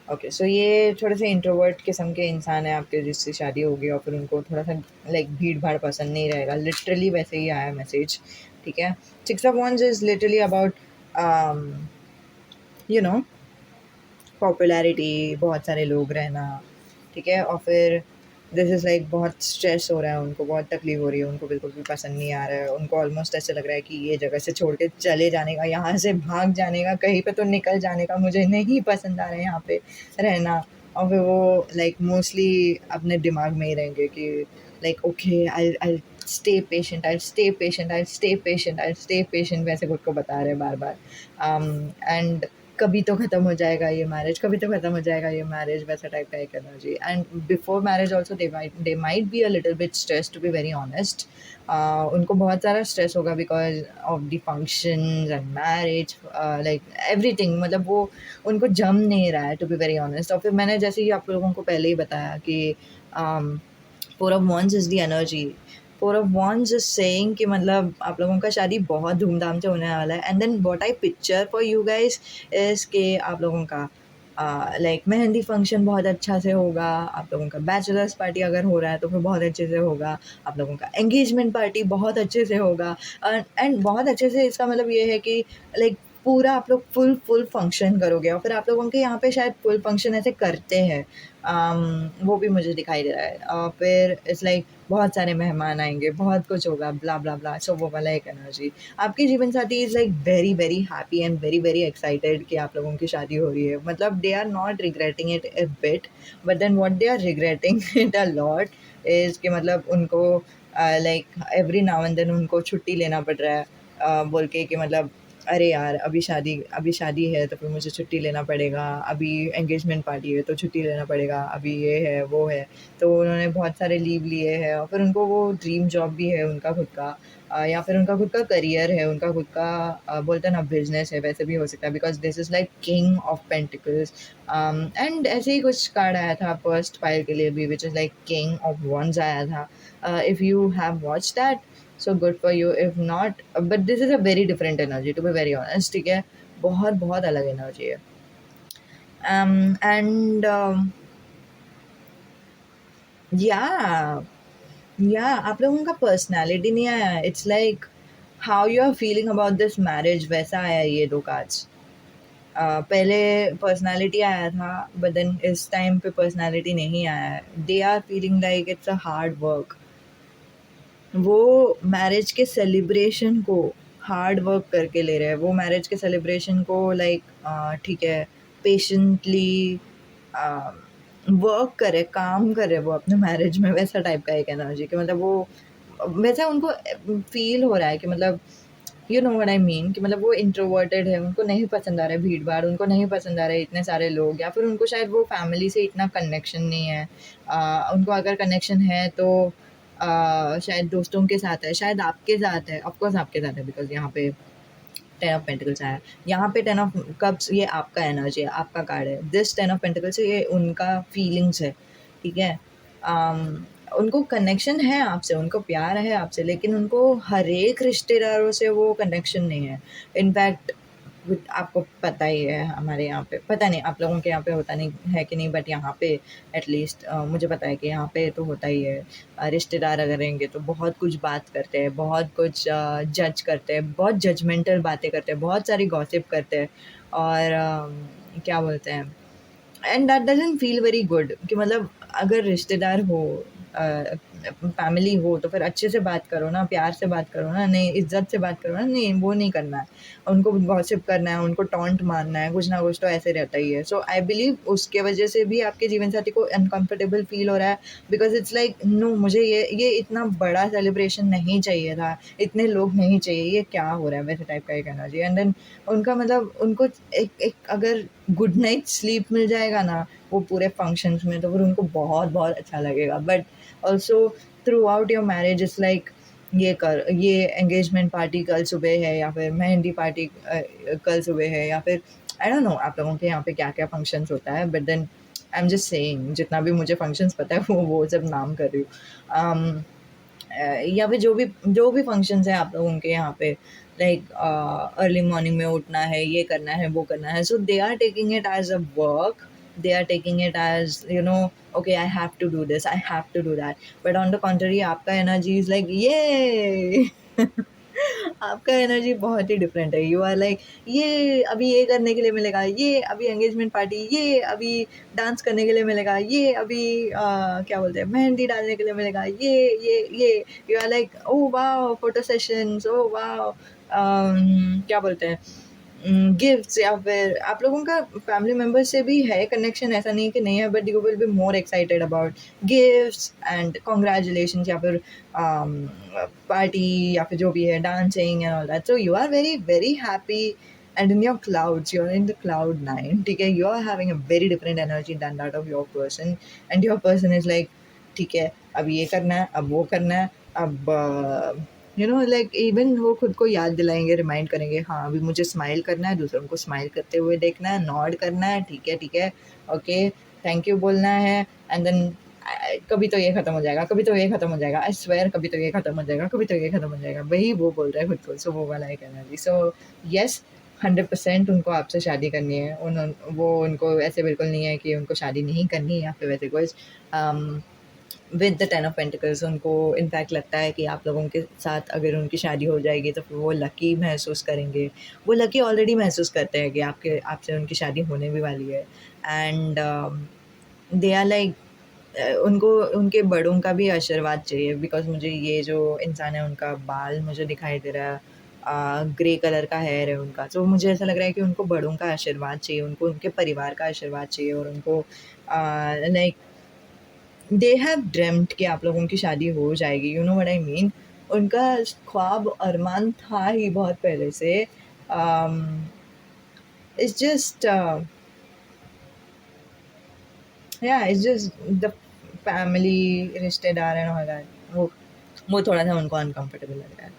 Okay, सो ये थोड़े से इंट्रोवर्ट किस्म के इंसान है आपके जिससे शादी होगी और फिर उनको थोड़ा सा लाइक भीड़ भाड़ पसंद नहीं रहेगा। लिटरली वैसे ही आया मैसेज, ठीक है। 6 of wands is literally about you know popularity, बहुत सारे लोग रहना, ठीक है। और फिर दिस इज़ लाइक बहुत स्ट्रेस हो रहा है उनको, बहुत तकलीफ़ हो रही है उनको, बिल्कुल भी पसंद नहीं आ रहा है उनको। ऑलमोस्ट ऐसे लग रहा है कि ये जगह से छोड़ के चले जाने का, यहाँ से भाग जाने का, कहीं पे तो निकल जाने का, मुझे नहीं पसंद आ रहा है यहाँ पे रहना। और फिर वो लाइक मोस्टली अपने दिमाग में ही रहेंगे कि like okay, I stay patient, I stay patient, I stay patient, I stay patient, वैसे खुद को बता रहे हैं बार बार। एंड कभी तो ख़त्म हो जाएगा ये मैरिज, कभी तो ख़त्म हो जाएगा ये मैरिज, वैसा टाइप का एक energy. And before marriage also they might be a little bit stress, to be very honest. उनको बहुत सारा स्ट्रेस होगा because of the functions and marriage, like everything, मतलब वो उनको जम नहीं रहा है, टू बी वेरी ऑनेस्ट। और फिर मैंने जैसे ही आप लोगों को पहले ही बताया कि four of wands is the energy. Four of wands is saying कि मतलब आप लोगों का शादी बहुत धूमधाम से होने वाला है। And then what I picture for you guys is के आप लोगों का लाइक मेहंदी फंक्शन बहुत अच्छा से होगा, आप लोगों का बैचलर्स पार्टी अगर हो रहा है तो फिर बहुत अच्छे से होगा, आप लोगों का एंगेजमेंट पार्टी बहुत अच्छे से होगा। एंड बहुत अच्छे से इसका मतलब ये है कि लाइक पूरा आप लोग फुल फंक्शन करोगे। और फिर आप लोगों के यहाँ पे शायद फुल फंक्शन ऐसे करते हैं, वो भी मुझे दिखाई दे रहा है। और फिर इट्स लाइक बहुत सारे मेहमान आएंगे, बहुत कुछ होगा, ब्ला ब्ला ब्ला। सो वो वाला एक एनर्जी। आपके जीवन साथी is like very very happy and very very excited कि आप लोगों की शादी हो रही है। मतलब they are not regretting it a bit, but then what they are regretting it a lot is कि मतलब उनको like every now and then उनको छुट्टी लेना पड़ रहा है, बोल के कि मतलब अरे यार, अभी शादी है तो फिर मुझे छुट्टी लेना पड़ेगा, अभी एंगेजमेंट पार्टी है तो छुट्टी लेना पड़ेगा, अभी ये है वो है। तो उन्होंने बहुत सारे लीव लिए हैं और फिर उनको वो ड्रीम जॉब भी है उनका खुद का, या फिर उनका खुद का करियर है, उनका खुद का बोलते हैं ना बिजनेस है, वैसे भी हो सकता है because this is like kind of pentacles. And ऐसे ही कुछ कार्ड आया था फर्स्ट फाइल के लिए भी which is like kind of once आया था। If you have watch that, so good for you, if not, but this is a very different energy, to be very honest, ठीक है। बहुत बहुत अलग एनर्जी है। एंड या या आप लोगों का पर्सनालिटी नहीं आया, it's like how you are feeling about this marriage, वैसा आया ये दो कार्ड्स। पहले पर्सनालिटी आया था बट देन इस टाइम पे पर्सनालिटी नहीं आया है। They are feeling like it's a hard work. वो मैरिज के सेलिब्रेशन को हार्ड वर्क करके ले रहे हैं, वो मैरिज के सेलिब्रेशन को लाइक ठीक है, पेशेंटली वर्क करे, काम करे वो अपने मैरिज में, वैसा टाइप का एक एनर्जी कि मतलब वो वैसा उनको फील हो रहा है कि मतलब you know what I mean, कि मतलब वो इंट्रोवर्टेड है, उनको नहीं पसंद आ रहा है भीड़ भाड़, उनको नहीं पसंद आ रहा है इतने सारे लोग, या फिर उनको शायद वो फैमिली से इतना कनेक्शन नहीं है। उनको अगर कनेक्शन है तो शायद दोस्तों के साथ है, शायद आपके साथ है, ऑफकोर्स आपके साथ है बिकॉज यहाँ पे 10 ऑफ पेंटिकल्स आया। यहाँ पे 10 ऑफ कप्स ये आपका एनर्जी है, आपका कार्ड है। दिस 10 ऑफ पेंटिकल्स ये उनका फीलिंग्स है, ठीक है? उनको कनेक्शन है आपसे, उनको प्यार है आपसे, लेकिन उनको हर एक रिश्तेदारों से वो कनेक्शन नहीं है। इनफैक्ट आपको पता ही है हमारे यहाँ पे, पता नहीं आप लोगों के यहाँ पे होता नहीं है कि नहीं, बट यहाँ पे एटलीस्ट मुझे पता है कि यहाँ पे तो होता ही है। रिश्तेदार अगर रहेंगे तो बहुत कुछ बात करते हैं, बहुत कुछ जज करते हैं, बहुत जजमेंटल बातें करते हैं, बहुत सारी गॉसिप करते हैं, और क्या बोलते हैं, and that doesn't feel very good कि मतलब अगर रिश्तेदार हो, फैमिली हो, तो फिर अच्छे से बात करो ना, प्यार से बात करो ना, नहीं इज्जत से बात करो ना, नहीं वो नहीं करना है, उनको गॉसिप करना है, उनको टॉन्ट मारना है, कुछ ना कुछ तो ऐसे रहता ही है। सो आई बिलीव उसके वजह से भी आपके जीवन साथी को अनकंफर्टेबल फील हो रहा है, बिकॉज इट्स लाइक नो, मुझे ये इतना बड़ा सेलिब्रेशन नहीं चाहिए था, इतने लोग नहीं चाहिए, ये क्या हो रहा है, वैसे टाइप का एक एनर्जी। एंड देन उनका मतलब उनको एक अगर गुड नाइट स्लीप मिल जाएगा ना वो पूरे फंक्शंस में, तो फिर उनको बहुत बहुत अच्छा लगेगा। But also through out your marriage it's like ये एंगेजमेंट पार्टी कल सुबह है, या फिर मेहंदी पार्टी कल सुबह है, या फिर आई डोंट नो आप लोगों के यहाँ पे क्या क्या फंक्शंस होता है, but then I am just saying जितना भी मुझे फंक्शंस पता है वो सब नाम कर रही हूँ। या फिर जो भी फंक्शंस हैं आप लोगों के यहाँ पे, लाइक अर्ली मॉर्निंग में उठना है, ये करना है, वो करना है, so they are taking it as a work, they are taking it as okay I have to do this, I have to do that. But on the contrary आपका एनर्जी इज लाइक ये आपका energy बहुत ही different है। You are like ये अभी ये करने के लिए मिलेगा, ये अभी एंगेजमेंट पार्टी, ये अभी डांस करने के लिए मिलेगा, ये अभी क्या बोलते हैं मेहंदी डालने के लिए मिलेगा, ये you are like oh wow photo sessions, oh wow क्या बोलते हैं गिफ्ट्स, या फिर आप लोगों का फैमिली मेम्बर से भी है कनेक्शन, ऐसा नहीं कि नहीं है, but you will be more excited about gifts and congratulation, या फिर पार्टी, या फिर जो भी है dancing and all that. So you are very very happy and in your clouds, you're in the cloud nine, ठीक है, you're having a very different energy than that of your person, and your person is like ठीक है अब ये करना है, अब वो करना है, अब लाइक इवन वो खुद को याद दिलाएंगे, रिमाइंड करेंगे, हाँ अभी मुझे स्माइल करना है, दूसरों को स्माइल करते हुए देखना है, नॉड करना है, ठीक है, ओके थैंक यू बोलना है, एंड देन कभी तो ये खत्म हो जाएगा, कभी तो ये खत्म हो जाएगा, आई स्वेयर कभी तो ये खत्म हो जाएगा, कभी तो ये खत्म हो जाएगा, वही वो बोल रहा है खुद को। सो वो वाला एक एनर्जी। सो यस 100% उनको आपसे शादी करनी है, वो उनको ऐसे बिल्कुल नहीं है कि उनको शादी नहीं करनी है या फिर वैसे कुछ। विद द 10 ऑफ पेंटिकल्स उनको इनफैक्ट लगता है कि आप लोगों के साथ अगर उनकी शादी हो जाएगी तो फिर वो लकी महसूस करेंगे, वो लकी ऑलरेडी महसूस करते हैं कि आपसे उनकी शादी होने भी वाली है। एंड दे आर लाइक उनको उनके बड़ों का भी आशीर्वाद चाहिए, बिकॉज मुझे ये जो इंसान है उनका बाल मुझे दिखाई दे रहा है, ग्रे कलर का हेयर है उनका, तो मुझे ऐसा लग रहा है कि उनको बड़ों का आशीर्वाद चाहिए, उनको उनके परिवार का आशीर्वाद चाहिए, और उनको लाइक दे हैव ड्रीम्ड कि आप लोगों की शादी हो जाएगी, you know what I mean. उनका ख्वाब अरमान था ही बहुत पहले से। It's just it's just the family, रिश्तेदार एंड ऑल दैट, वो थोड़ा-सा उनको अनकम्फर्टेबल लग रहा है।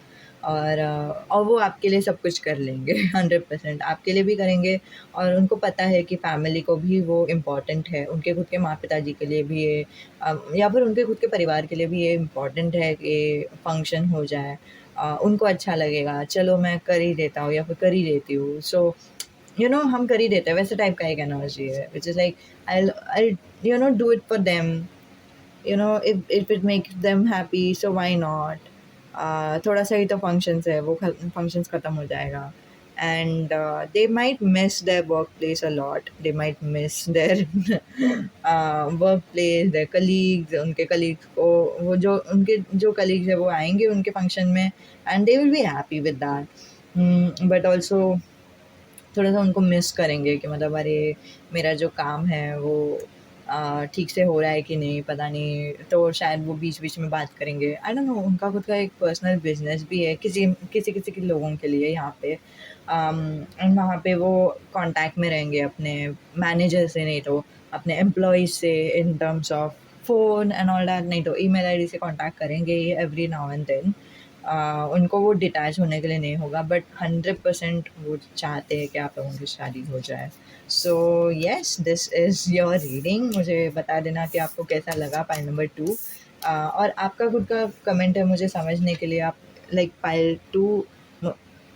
और वो आपके लिए सब कुछ कर लेंगे 100% आपके लिए भी करेंगे, और उनको पता है कि फैमिली को भी वो इम्पोर्टेंट है, उनके खुद के माँ-पिताजी के लिए भी ये या फिर उनके खुद के परिवार के लिए भी ये इम्पोर्टेंट है कि फंक्शन हो जाए। उनको अच्छा लगेगा, चलो मैं कर ही देता हूँ या फिर कर ही देती हूँ। सो हम कर ही देते हैं, वैसे टाइप का एक एनर्जी है, which is like I do it for them, if it makes them happy, so why not। थोड़ा सा ही तो फंक्शंस है, वो फंक्शंस ख़त्म हो जाएगा, and they might miss their work place a lot, they might miss their work place, their colleagues, उनके colleagues को, वो जो उनके जो कलीग्स है वो आएंगे उनके फंक्शन में, and they will be happy with that. But also थोड़ा सा उनको मिस करेंगे कि मतलब अरे मेरा जो काम है वो ठीक से हो रहा है कि नहीं पता नहीं, तो शायद वो बीच बीच में बात करेंगे, आई डोंट नो, उनका खुद का एक पर्सनल बिजनेस भी है किसी किसी किसी के लोगों के लिए यहाँ पे। वहाँ पे वो कांटेक्ट में रहेंगे अपने मैनेजर से, नहीं तो अपने एम्प्लॉयज़ से, in terms of phone and all that, नहीं तो ईमेल आईडी से कांटेक्ट करेंगे एवरी नाउ एंड देन। उनको वो डिटैच होने के लिए नहीं होगा, बट 100% वो चाहते हैं कि आप लोगों की शादी हो जाए। So yes, this is your reading. मुझे बता देना कि आपको कैसा लगा पाइल नंबर 2, और आपका खुद का कमेंट है मुझे समझने के लिए। आप लाइक पाइल 2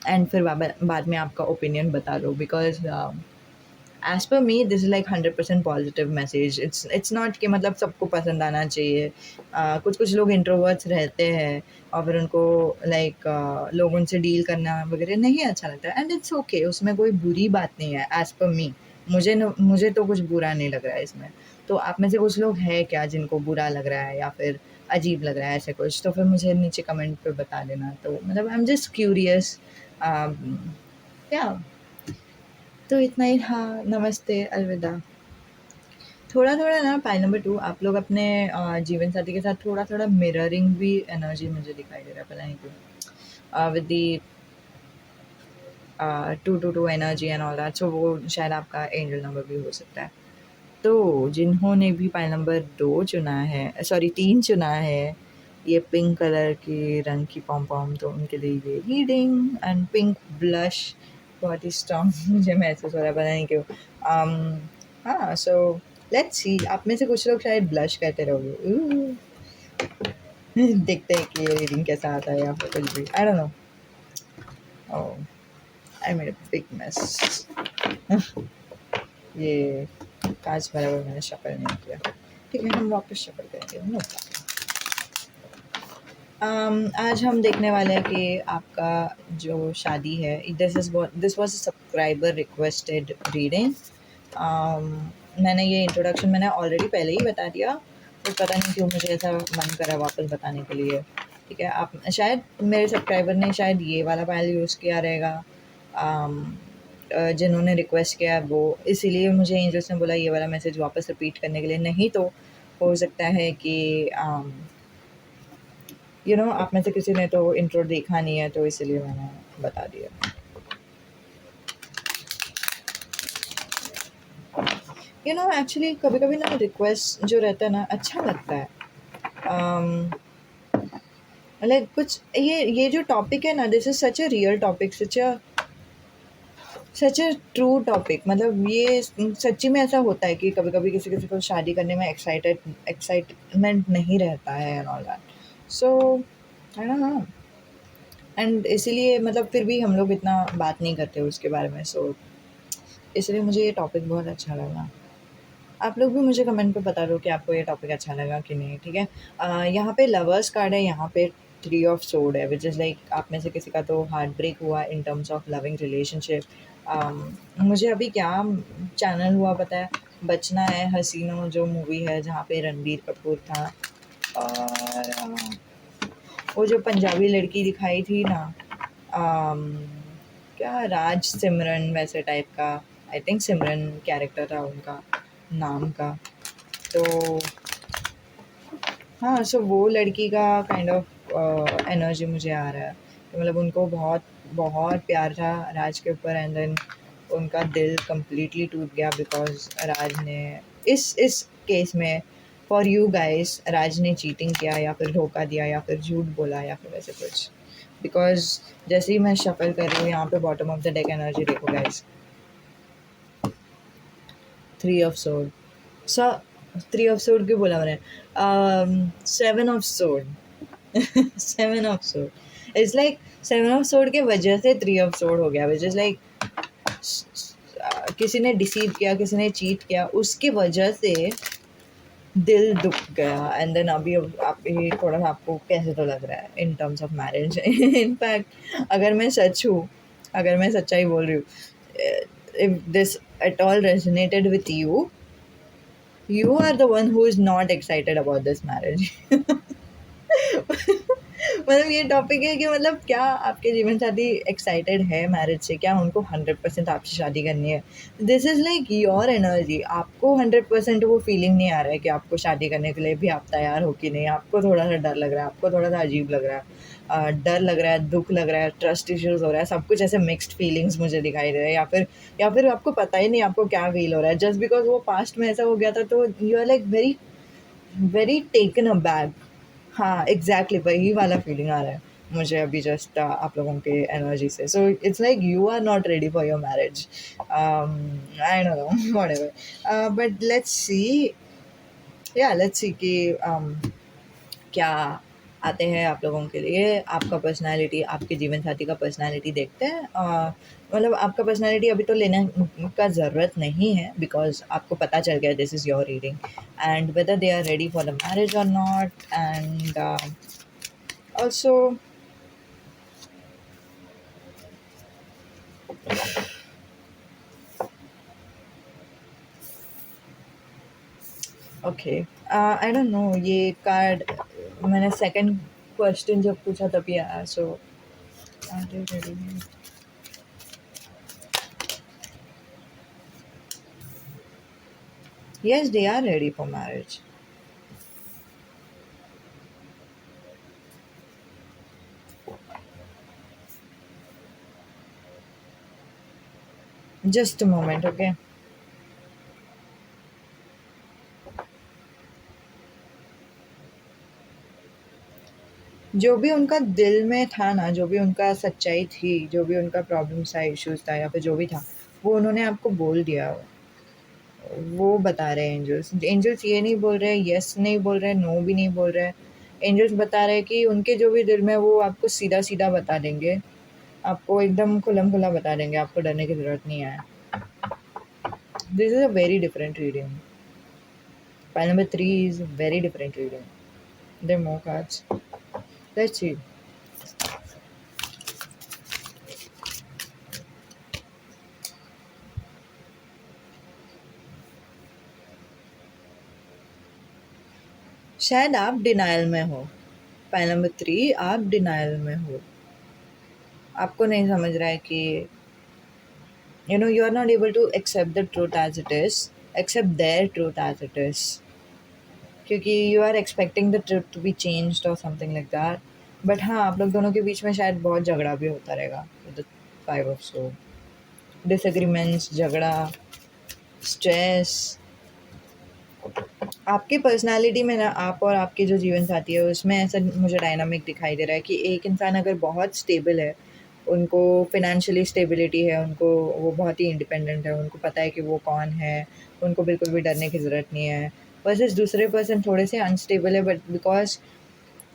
एंड फिर बाद में आपका ओपिनियन बता दो, because as per me this is like 100% positive message. It's not कि मतलब सबको पसंद आना चाहिए। कुछ कुछ लोग इंट्रोवर्ट्स रहते हैं और फिर उनको लाइक लोग उनसे डील करना वगैरह नहीं अच्छा लगता है, एंड इट्स ओके, उसमें कोई बुरी बात नहीं है एज पर मी। मुझे तो कुछ बुरा नहीं लग रहा है इसमें। तो आप में से कुछ लोग हैं क्या जिनको बुरा लग रहा है या फिर अजीब लग रहा है ऐसे कुछ, तो फिर मुझे नीचे कमेंट पे बता देना। तो मतलब आई एम जस्ट क्यूरियस। या तो इतना ही था। नमस्ते, अलविदा। थोड़ा-थोड़ा ना पाई नंबर 2 आप लोग अपने जीवन साथी के साथ थोड़ा-थोड़ा मिररिंग भी एनर्जी मुझे दिखाई दे रहा है, पता नहीं क्यों। With the 222 energy and all that, so वो शायद आपका एंजल नंबर भी हो सकता है। तो जिन्होंने भी पाई नंबर 2 चुना है, सॉरी 3 चुना है, ये पिंक कलर के रंग की पॉम-पॉम, तो उनके लिए ये रीडिंग एंड पिंक ब्लश बहुत ही स्ट्रॉन्ग मुझे महसूस हो रहा है, पता नहीं क्यों। हाँ, सो लेट्स सी, आप में से कुछ लोग शायद ब्लश करते रहोगे। देखते हैं कि ये रीडिंग कैसा आता है या फिर कुछ भी, आई don't no. Oh, I made a big mess. ये कांच बराबर मैंने शफल नहीं किया। ठीक है, हम वापस शफल करेंगे, नो प्रॉब्लम। आज हम देखने वाले हैं कि आपका जो शादी है, this was a subscriber requested reading. मैंने ये इंट्रोडक्शन मैंने ऑलरेडी पहले ही बता दिया, तो पता नहीं क्यों मुझे ऐसा मन करा वापस बताने के लिए। ठीक है, आप शायद मेरे सब्सक्राइबर ने शायद ये वाला फाइल यूज़ किया रहेगा, जिन्होंने रिक्वेस्ट किया वो, इसीलिए मुझे एंजल्स ने बोला ये वाला मैसेज वापस रिपीट करने के लिए। नहीं तो हो सकता है कि आप में से किसी ने तो इंट्रो देखा नहीं है, तो इसलिए मैंने बता दिया। एक्चुअली कभी-कभी ना रिक्वेस्ट जो रहता है ना अच्छा लगता है। लाइक कुछ ये जो टॉपिक है ना, this is such a real topic, such a true topic. मतलब ये सच्ची में ऐसा होता है कि कभी-कभी किसी-किसी को शादी करने में एक्साइटमेंट नहीं रहता है and all that. So I don't no, and इसीलिए मतलब फिर भी हम लोग इतना बात नहीं करते उसके बारे में। सो इसलिए मुझे ये टॉपिक बहुत अच्छा लगा। आप लोग भी मुझे कमेंट पे बता दो कि आपको ये टॉपिक अच्छा लगा कि नहीं, ठीक है? यहाँ पे लवर्स कार्ड है, यहाँ पे 3 ऑफ सोर्ड है, व्हिच इज़ लाइक आप में से किसी का तो हार्ट ब्रेक हुआ in terms of loving relationship. मुझे अभी क्या चैनल हुआ पता है? बचना है हसीनो जो मूवी है जहाँ पे रणबीर कपूर था, और वो जो पंजाबी लड़की दिखाई थी ना, अम, क्या राज सिमरन वैसे टाइप का, आई थिंक सिमरन कैरेक्टर था उनका नाम का। तो हाँ, सो वो लड़की का काइंड ऑफ एनर्जी मुझे आ रहा है कि मतलब उनको बहुत बहुत प्यार था राज के ऊपर, एंड देन उनका दिल कम्प्लीटली टूट गया बिकॉज राज ने इस केस में, फॉर यू गाइस, राज ने चीटिंग किया या फिर धोखा दिया या फिर झूठ बोला या फिर ऐसे कुछ। बिकॉज जैसे ही मैं शफल कर रही हूँ यहाँ पे bottom of the deck energy देखो guys, 3 of sword. So 3 of sword क्यों बोला मैंने? 7 of sword. 7 of sword it's like 7 of sword के वजह से 3 ऑफ सोर्ड हो गया, विच इज़ लाइक किसी ने डिसीव किया, किसी ने चीट किया, उसकी वजह से दिल दुख गया। एंड देन अभी आप ये थोड़ा सा आपको कैसे तो लग रहा है in terms of marriage. In fact अगर मैं सच हूँ, अगर मैं सच्चाई बोल रही हूँ, if this at all resonated with you, you are the one who is not excited about this marriage। मतलब ये टॉपिक है कि मतलब क्या आपके जीवन साथी एक्साइटेड है मैरिज से? क्या उनको 100% आपसे शादी करनी है? This is like your energy. आपको 100% वो फीलिंग नहीं आ रहा है कि आपको शादी करने के लिए भी आप तैयार हो कि नहीं। आपको थोड़ा सा डर लग रहा है, आपको थोड़ा सा अजीब लग रहा है, डर लग रहा है, दुख लग रहा है, ट्रस्ट इश्यूज हो रहा है, सब कुछ ऐसे मिक्स्ड फीलिंग्स मुझे दिखाई दे रहे हैं। या फिर आपको पता ही नहीं आपको क्या फील हो रहा है, जस्ट बिकॉज वो पास्ट में ऐसा हो गया था, तो you are like very very taken aback. हाँ, एग्जैक्टली वही वाला फीलिंग आ रहा है। मुझे अभी जस्ट आप लोगों के एनर्जी से, so it's like you are not ready for your marriage, I don't know whatever, but let's see, या लेट्स सी कि क्या आते हैं आप लोगों के लिए। आपका पर्सनालिटी, आपके जीवन साथी का पर्सनालिटी देखते हैं, मतलब आपका पर्सनालिटी अभी तो लेने का ज़रूरत नहीं है, बिकॉज आपको पता चल गया this is your reading, and whether they are ready for the marriage और not, and also okay, I don't know, ये कार्ड मैंने सेकंड क्वेश्चन जब पूछा तभी आया, so are they ready? Yes, they are ready for marriage. Just a moment, okay? जो भी उनका दिल में था ना, जो भी उनका सच्चाई थी, जो भी उनका प्रॉब्लम्स था, इश्यूज़ था, या फिर जो भी था, वो उन्होंने आपको बोल दिया। वो बता रहे हैं एंजल्स। एंजल्स ये नहीं बोल रहे, येस नहीं बोल रहे, नो भी नहीं बोल रहे। एंजल्स बता रहे हैं कि उनके जो भी दिल में, वो आपको सीधा-सीधा बता देंगे। आपको एकदम खुल्म-खुला बता देंगे, आपको डरने की ज़रूरत नहीं है। This is a very different reading. Pile number 3 is very different reading. There are more cards. Let's see. शायद आप डिनायल में हो। पाइल नंबर 3, आप डिनायल में हो। आपको नहीं समझ रहा है कि you are not able to accept the truth as it is, accept their truth as it is, क्योंकि you are expecting the truth to be changed or something like that. But हाँ, आप लोग दोनों के बीच में शायद बहुत झगड़ा भी होता रहेगा with the 5 of Swords. Disagreements, झगड़ा, स्ट्रेस। आपकी पर्सनैलिटी में ना, आप और आपके जो जीवन साथी है उसमें ऐसा मुझे डायनामिक दिखाई दे रहा है कि एक इंसान अगर बहुत स्टेबल है, उनको फिनेंशियली स्टेबिलिटी है, उनको वो बहुत ही इंडिपेंडेंट है, उनको पता है कि वो कौन है, उनको बिल्कुल भी डरने की ज़रूरत नहीं है। वर्सेस दूसरे पर्सन थोड़े से अनस्टेबल है, बट बिकॉज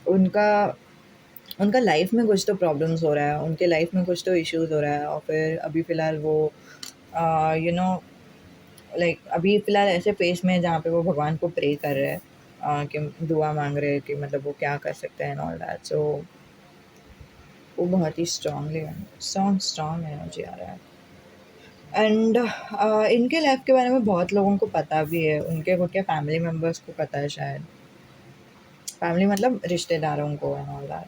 उनका उनका लाइफ में कुछ तो प्रॉब्लम्स हो रहा है, उनके लाइफ में कुछ तो इश्यूज़ हो रहा है, और फिर अभी फ़िलहाल वो यू नो लाइक अभी फ़िलहाल ऐसे फेस में है जहाँ पे वो भगवान को प्रे कर रहे हैं, कि दुआ मांग रहे हैं कि मतलब वो क्या कर सकते हैं एंड ऑल दैट। सो वो बहुत ही स्ट्रॉन्ग एनर्जी आ रहा है। एंड इनके लाइफ के बारे में बहुत लोगों को पता भी है, उनके खुद के फैमिली मेम्बर्स को पता है शायद, फैमिली मतलब रिश्तेदारों को एंड ऑल दैट।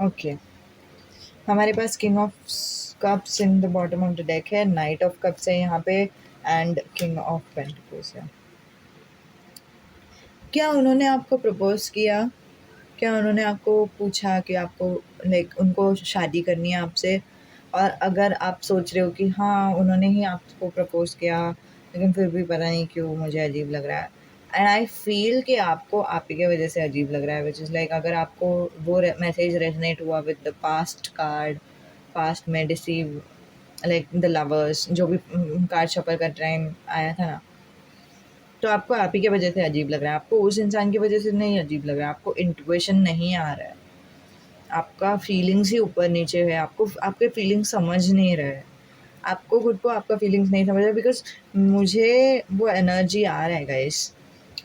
ओके, हमारे पास king of cups in the bottom of the deck है, नाइट ऑफ कप्स है यहाँ पे, एंड किंग ऑफ पेंटिकल्स है। क्या उन्होंने आपको प्रपोज किया? क्या उन्होंने आपको पूछा कि आपको लाइक उनको शादी करनी है आपसे? और अगर आप सोच रहे हो कि हाँ, उन्होंने ही आपको प्रपोज किया, लेकिन फिर भी पता नहीं क्यों मुझे अजीब लग रहा है, एंड आई फील कि आपको आप ही की वजह से अजीब लग रहा है, विच इज़ लाइक अगर आपको वो मैसेज रेजनेट हुआ with the past card, past में डिसीव, लाइक द लवर्स, जो भी कार्ड शफल का टाइम आया था ना, तो आपको आप ही की वजह से अजीब लग रहा है, आपको उस इंसान की वजह से नहीं अजीब लग रहा है, आपको इंट्यूशन नहीं आ रहा है, आपका फीलिंग्स ही ऊपर नीचे है, आपको आपके फीलिंग्स समझ नहीं रहे, आपको खुद को आपका फीलिंग्स नहीं समझ रहा, बिकॉज मुझे वो एनर्जी आ रहा है गाइस।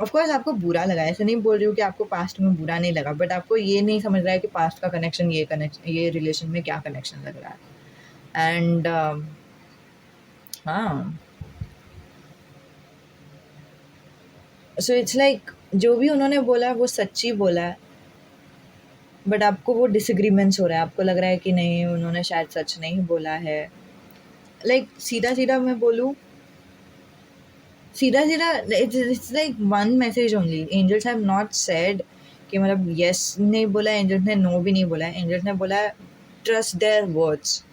ऑफ कोर्स आपको बुरा लगा, ऐसे नहीं बोल रही हूँ कि आपको पास्ट में बुरा नहीं लगा, बट आपको ये नहीं समझ रहा है कि पास्ट का कनेक्शन, ये रिलेशन में क्या कनेक्शन लग रहा है, एंड हाँ, सो इट्स लाइक जो भी उन्होंने बोला है वो सच्ची बोला है, बट आपको वो डिसएग्रीमेंट्स हो रहा है, आपको लग रहा है कि नहीं उन्होंने शायद सच नहीं बोला है। लाइक सीधा-सीधा मैं बोलूँ, सीधा-सीधा it's like one message only. Angels have not said कि मतलब येस नहीं बोला है, एंजल्स ने नो भी नहीं बोला है। एंजल्स ने बोला है trust their words,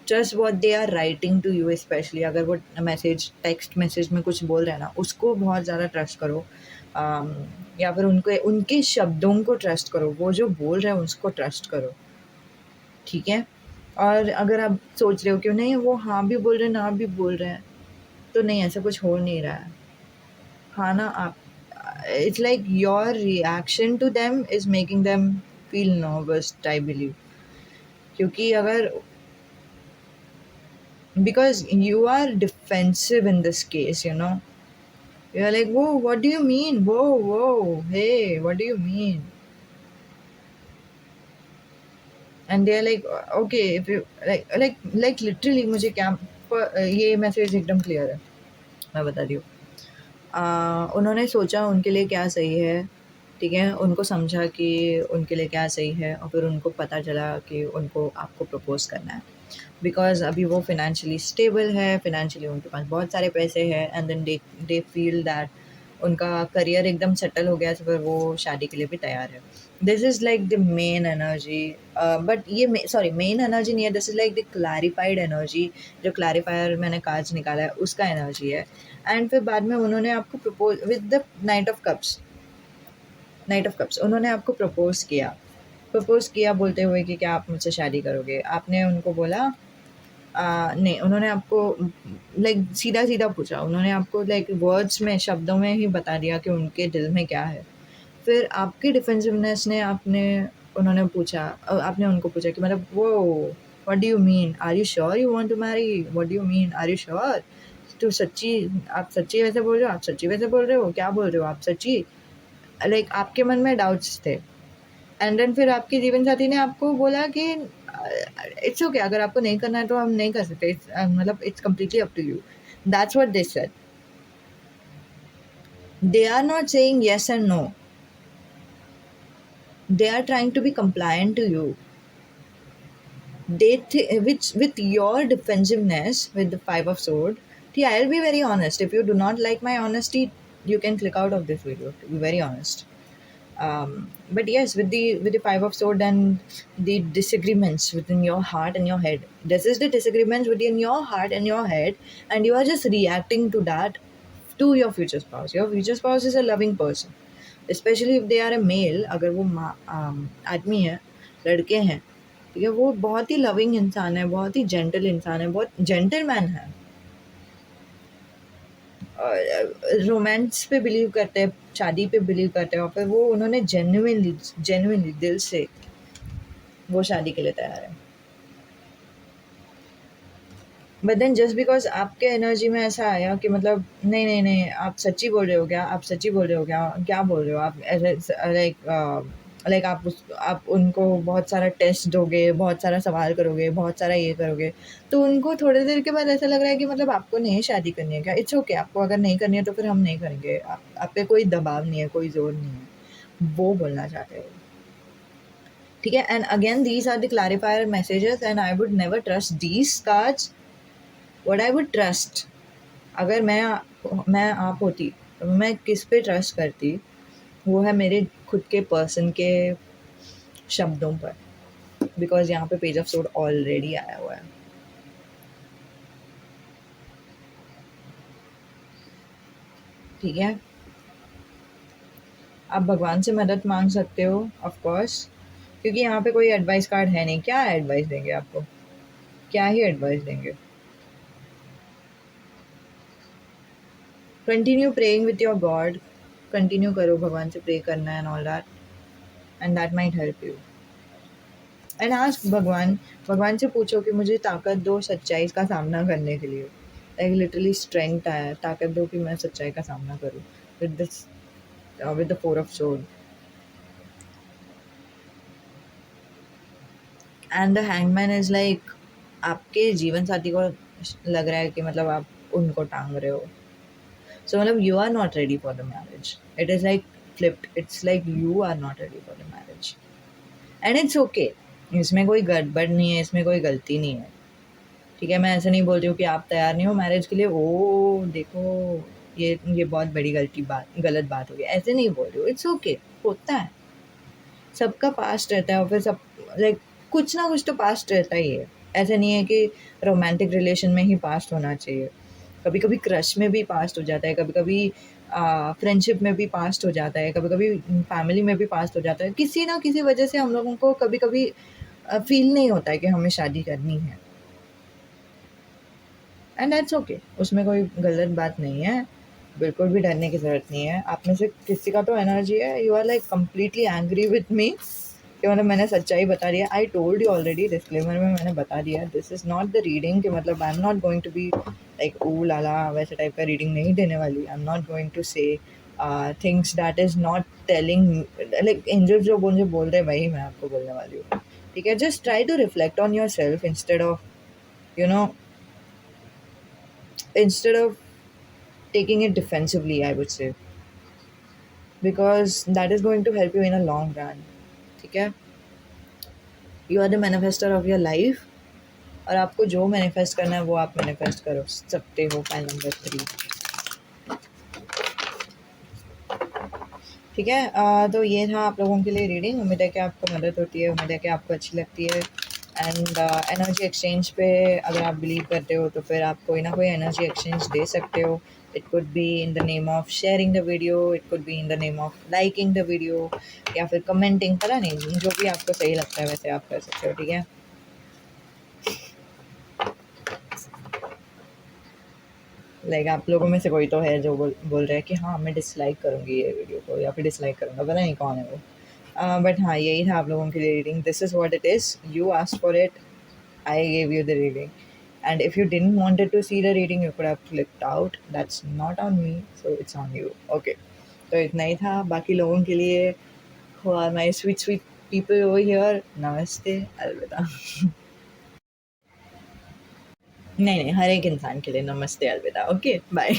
trust what they are writing to you, specially अगर वो मैसेज टेक्स्ट मैसेज में कुछ बोल रहे हैं ना, उसको बहुत ज़्यादा ट्रस्ट करो। um, या फिर उनको उनके शब्दों को ट्रस्ट करो, वो जो बोल रहे हैं उसको ट्रस्ट करो, ठीक है? और अगर आप सोच रहे हो कि नहीं वो हाँ भी बोल रहे हैं, ना भी बोल रहे हैं, तो नहीं, ऐसा कुछ हो नहीं रहा है। हाँ ना, आप it's like your reaction to them is making them feel nervous, I believe. क्योंकि अगर because you are defensive in this case, you know, you're like, whoa, what do you mean? Whoa, hey, what do you mean? And they're like, okay, if you like literally मुझे क्या ये message एकदम clear है, मैं बता रही हूँ। उन्होंने सोचा उनके लिए क्या सही है, ठीक है? उनको समझा कि उनके लिए क्या सही है, और फिर उनको पता चला कि उनको आपको प्रपोज़ करना है। बिकॉज़ अभी वो फ़ाइनेंशियली स्टेबल है, फ़ाइनेंशियली उनके पास बहुत सारे पैसे हैं, and then they feel that उनका करियर एकदम सेटल हो गया, तो फिर वो शादी के लिए भी तैयार है। This is like the main energy, but ये सॉरी मेन एनर्जी नहीं है, this is like the clarified energy. जो क्लैरिफायर मैंने कार्ड्स निकाला है उसका एनर्जी है। एंड फिर बाद में उन्होंने आपको propose with the night of cups उन्होंने आपको प्रपोज किया बोलते हुए कि क्या आप मुझसे शादी करोगे। आपने उनको बोला नहीं, उन्होंने आपको लाइक सीधा सीधा पूछा, उन्होंने आपको लाइक वर्ड्स में, शब्दों में ही बता दिया कि उनके दिल में क्या है। फिर आपकी डिफेंसिवनेस ने आपने उन्होंने पूछा आपने उनको पूछा कि मतलब वो what do you mean, are you sure you want to marry, what do you mean, are you sure, तो सच्ची, आप सच्ची वैसे बोल रहे हो, आप सच्ची वैसे बोल रहे हो, क्या बोल रहे हो आप सच्ची, लाइक आपके मन में डाउट्स थे। एंड देन फिर आपके जीवन साथी ने आपको बोला कि इट्स ओके, अगर आपको नहीं करना है तो हम नहीं कर सकते, मतलब it's completely up to you. That's what they said. They are not saying yes and no, they are trying to be compliant to you. Which with your defensiveness with the 5 of sword, see, I'll be very honest, if you do not like my honesty, you can click out of this video, to be very honest. But yes, with the 5 of sword and the disagreements within your heart and your head, this is the disagreements within your heart and your head, and you are just reacting to that, to your future spouse. Your future spouse is a loving person, specially if they are a male. अगर वो आदमी है, लड़के हैं, ठीक है, वो बहुत ही लविंग इंसान है, बहुत ही जेंटल इंसान है, बहुत जेंटलमैन है, रोमांस पे बिलीव करते हैं, शादी पे बिलीव करते हैं, और फिर वो उन्होंने जेन्युइनली दिल से वो शादी के लिए तैयार है। बट देन जस्ट बिकॉज आपके एनर्जी में ऐसा आया कि मतलब नहीं नहीं नहीं, आप सच्ची बोल रहे हो क्या, आप सच्ची बोल रहे हो क्या, क्या बोल रहे हो आप, लाइक आप उनको बहुत सारा टेस्ट दोगे, बहुत सारा सवाल करोगे, बहुत सारा ये करोगे, तो उनको थोड़ी देर के बाद ऐसा लग रहा है कि मतलब आपको नहीं शादी करनी है क्या, इट्स ओके, आपको अगर नहीं करनी है तो फिर हम नहीं करेंगे, आप पे कोई दबाव नहीं है, कोई जोर नहीं है, वो बोलना चाहते हो, ठीक है? And again these are the clarifier messages, and I would never trust these cards. What I would trust, अगर मैं आप होती तो मैं किस पे ट्रस्ट करती, वो है मेरे खुद के पर्सन के शब्दों पर, बिकॉज यहाँ पे पेज ऑफ सोड ऑलरेडी आया हुआ है, ठीक है? आप भगवान से मदद मांग सकते हो ऑफ कोर्स, क्योंकि यहाँ पे कोई एडवाइस कार्ड है नहीं, क्या एडवाइस देंगे आपको, क्या ही एडवाइस देंगे। Continue praying with your God, continue करो भगवान से प्रे करना and all that, and that might help you. And ask भगवान से पूछो कि मुझे ताकत दो सच्चाई का सामना करने के लिए, लाइक लिटरली स्ट्रेंथ आया, ताकत दो कि मैं सच्चाई का सामना करूँ with this, with the 4 of sword। And the hangman is like आपके जीवन साथी को लग रहा है कि मतलब आप उनको टांग रहे हो, सो मतलब you are not ready for the marriage, it is like flipped, it's like you are not ready for the marriage. And it's okay, इसमें कोई गड़बड़ नहीं है, इसमें कोई गलती नहीं है, ठीक है? मैं ऐसे नहीं बोल रही हूँ कि आप तैयार नहीं हो मैरिज के लिए, ओह! देखो ये बहुत बड़ी गलत बात हो गई, ऐसे नहीं बोल रही हूँ, इट्स ओके, होता है। सबका पास्ट रहता है और फिर सब लाइक कुछ ना कुछ तो पास्ट रहता ही है। ऐसे नहीं है कि रोमांटिक रिलेशन में ही पास्ट होना चाहिए। कभी-कभी क्रश में भी पास्ट हो जाता है, कभी-कभी फ्रेंडशिप में भी पास्ट हो जाता है, कभी-कभी फैमिली में भी पास्ट हो जाता है। किसी ना किसी वजह से हम लोगों को कभी-कभी फ़ील नहीं होता है कि हमें शादी करनी है। एंड दैट्स ओके, उसमें कोई गलत बात नहीं है, बिल्कुल भी डरने की ज़रूरत नहीं है। आप में से किसी का तो एनर्जी है, you are like completely angry with me कि मतलब मैंने सच्चाई बता दी है। I told you already, disclaimer में मैंने बता दिया, this is not the reading कि मतलब I am not going to be like ooh la la वैसे टाइप का रीडिंग नहीं देने वाली। I am not going to say things that is not telling, like angels जो मुझे बोल रहे हैं वही मैं आपको बोलने वाली हूँ, ठीक है? Just try to reflect on yourself instead of you know instead of taking it defensively, I would say, because that is going to help you in a long run, ठीक है? You are the manifestor of your life, और आपको जो manifest करना है वो आप manifest कर सकते हो। फाइल नंबर 3, ठीक है? तो ये था आप लोगों के लिए रीडिंग। उम्मीद है कि आपको मदद होती है, उम्मीद है कि आपको अच्छी लगती है। एंड एनर्जी एक्सचेंज पे अगर आप बिलीव करते हो तो फिर आप कोई ना कोई एनर्जी एक्सचेंज दे सकते हो। It could be in the name of sharing the video, it could be in the name of liking the video, या फिर कमेंटिंग, पता नहीं, जो भी आपको सही लगता है वैसे आप कर सकते हो, ठीक है? लाइक आप लोगों में से कोई तो है जो बोल रहा है कि हाँ मैं डिसलाइक करूँगी ये वीडियो को, या फिर डिसलाइक करूँगा, पता नहीं कौन है वो। बट हाँ, यही था आप लोगों के लिए reading. This is what it is, you asked for it, I gave you the reading. And if you didn't wanted to see the reading, you could have clicked out. That's not on me, so it's on you. Okay. तो इतना ही था। बाकी लोगों के लिए, who are my sweet sweet people over here, नमस्ते, अलविदा। नहीं नहीं, हर एक इंसान के लिए नमस्ते, अलविदा। Okay, bye.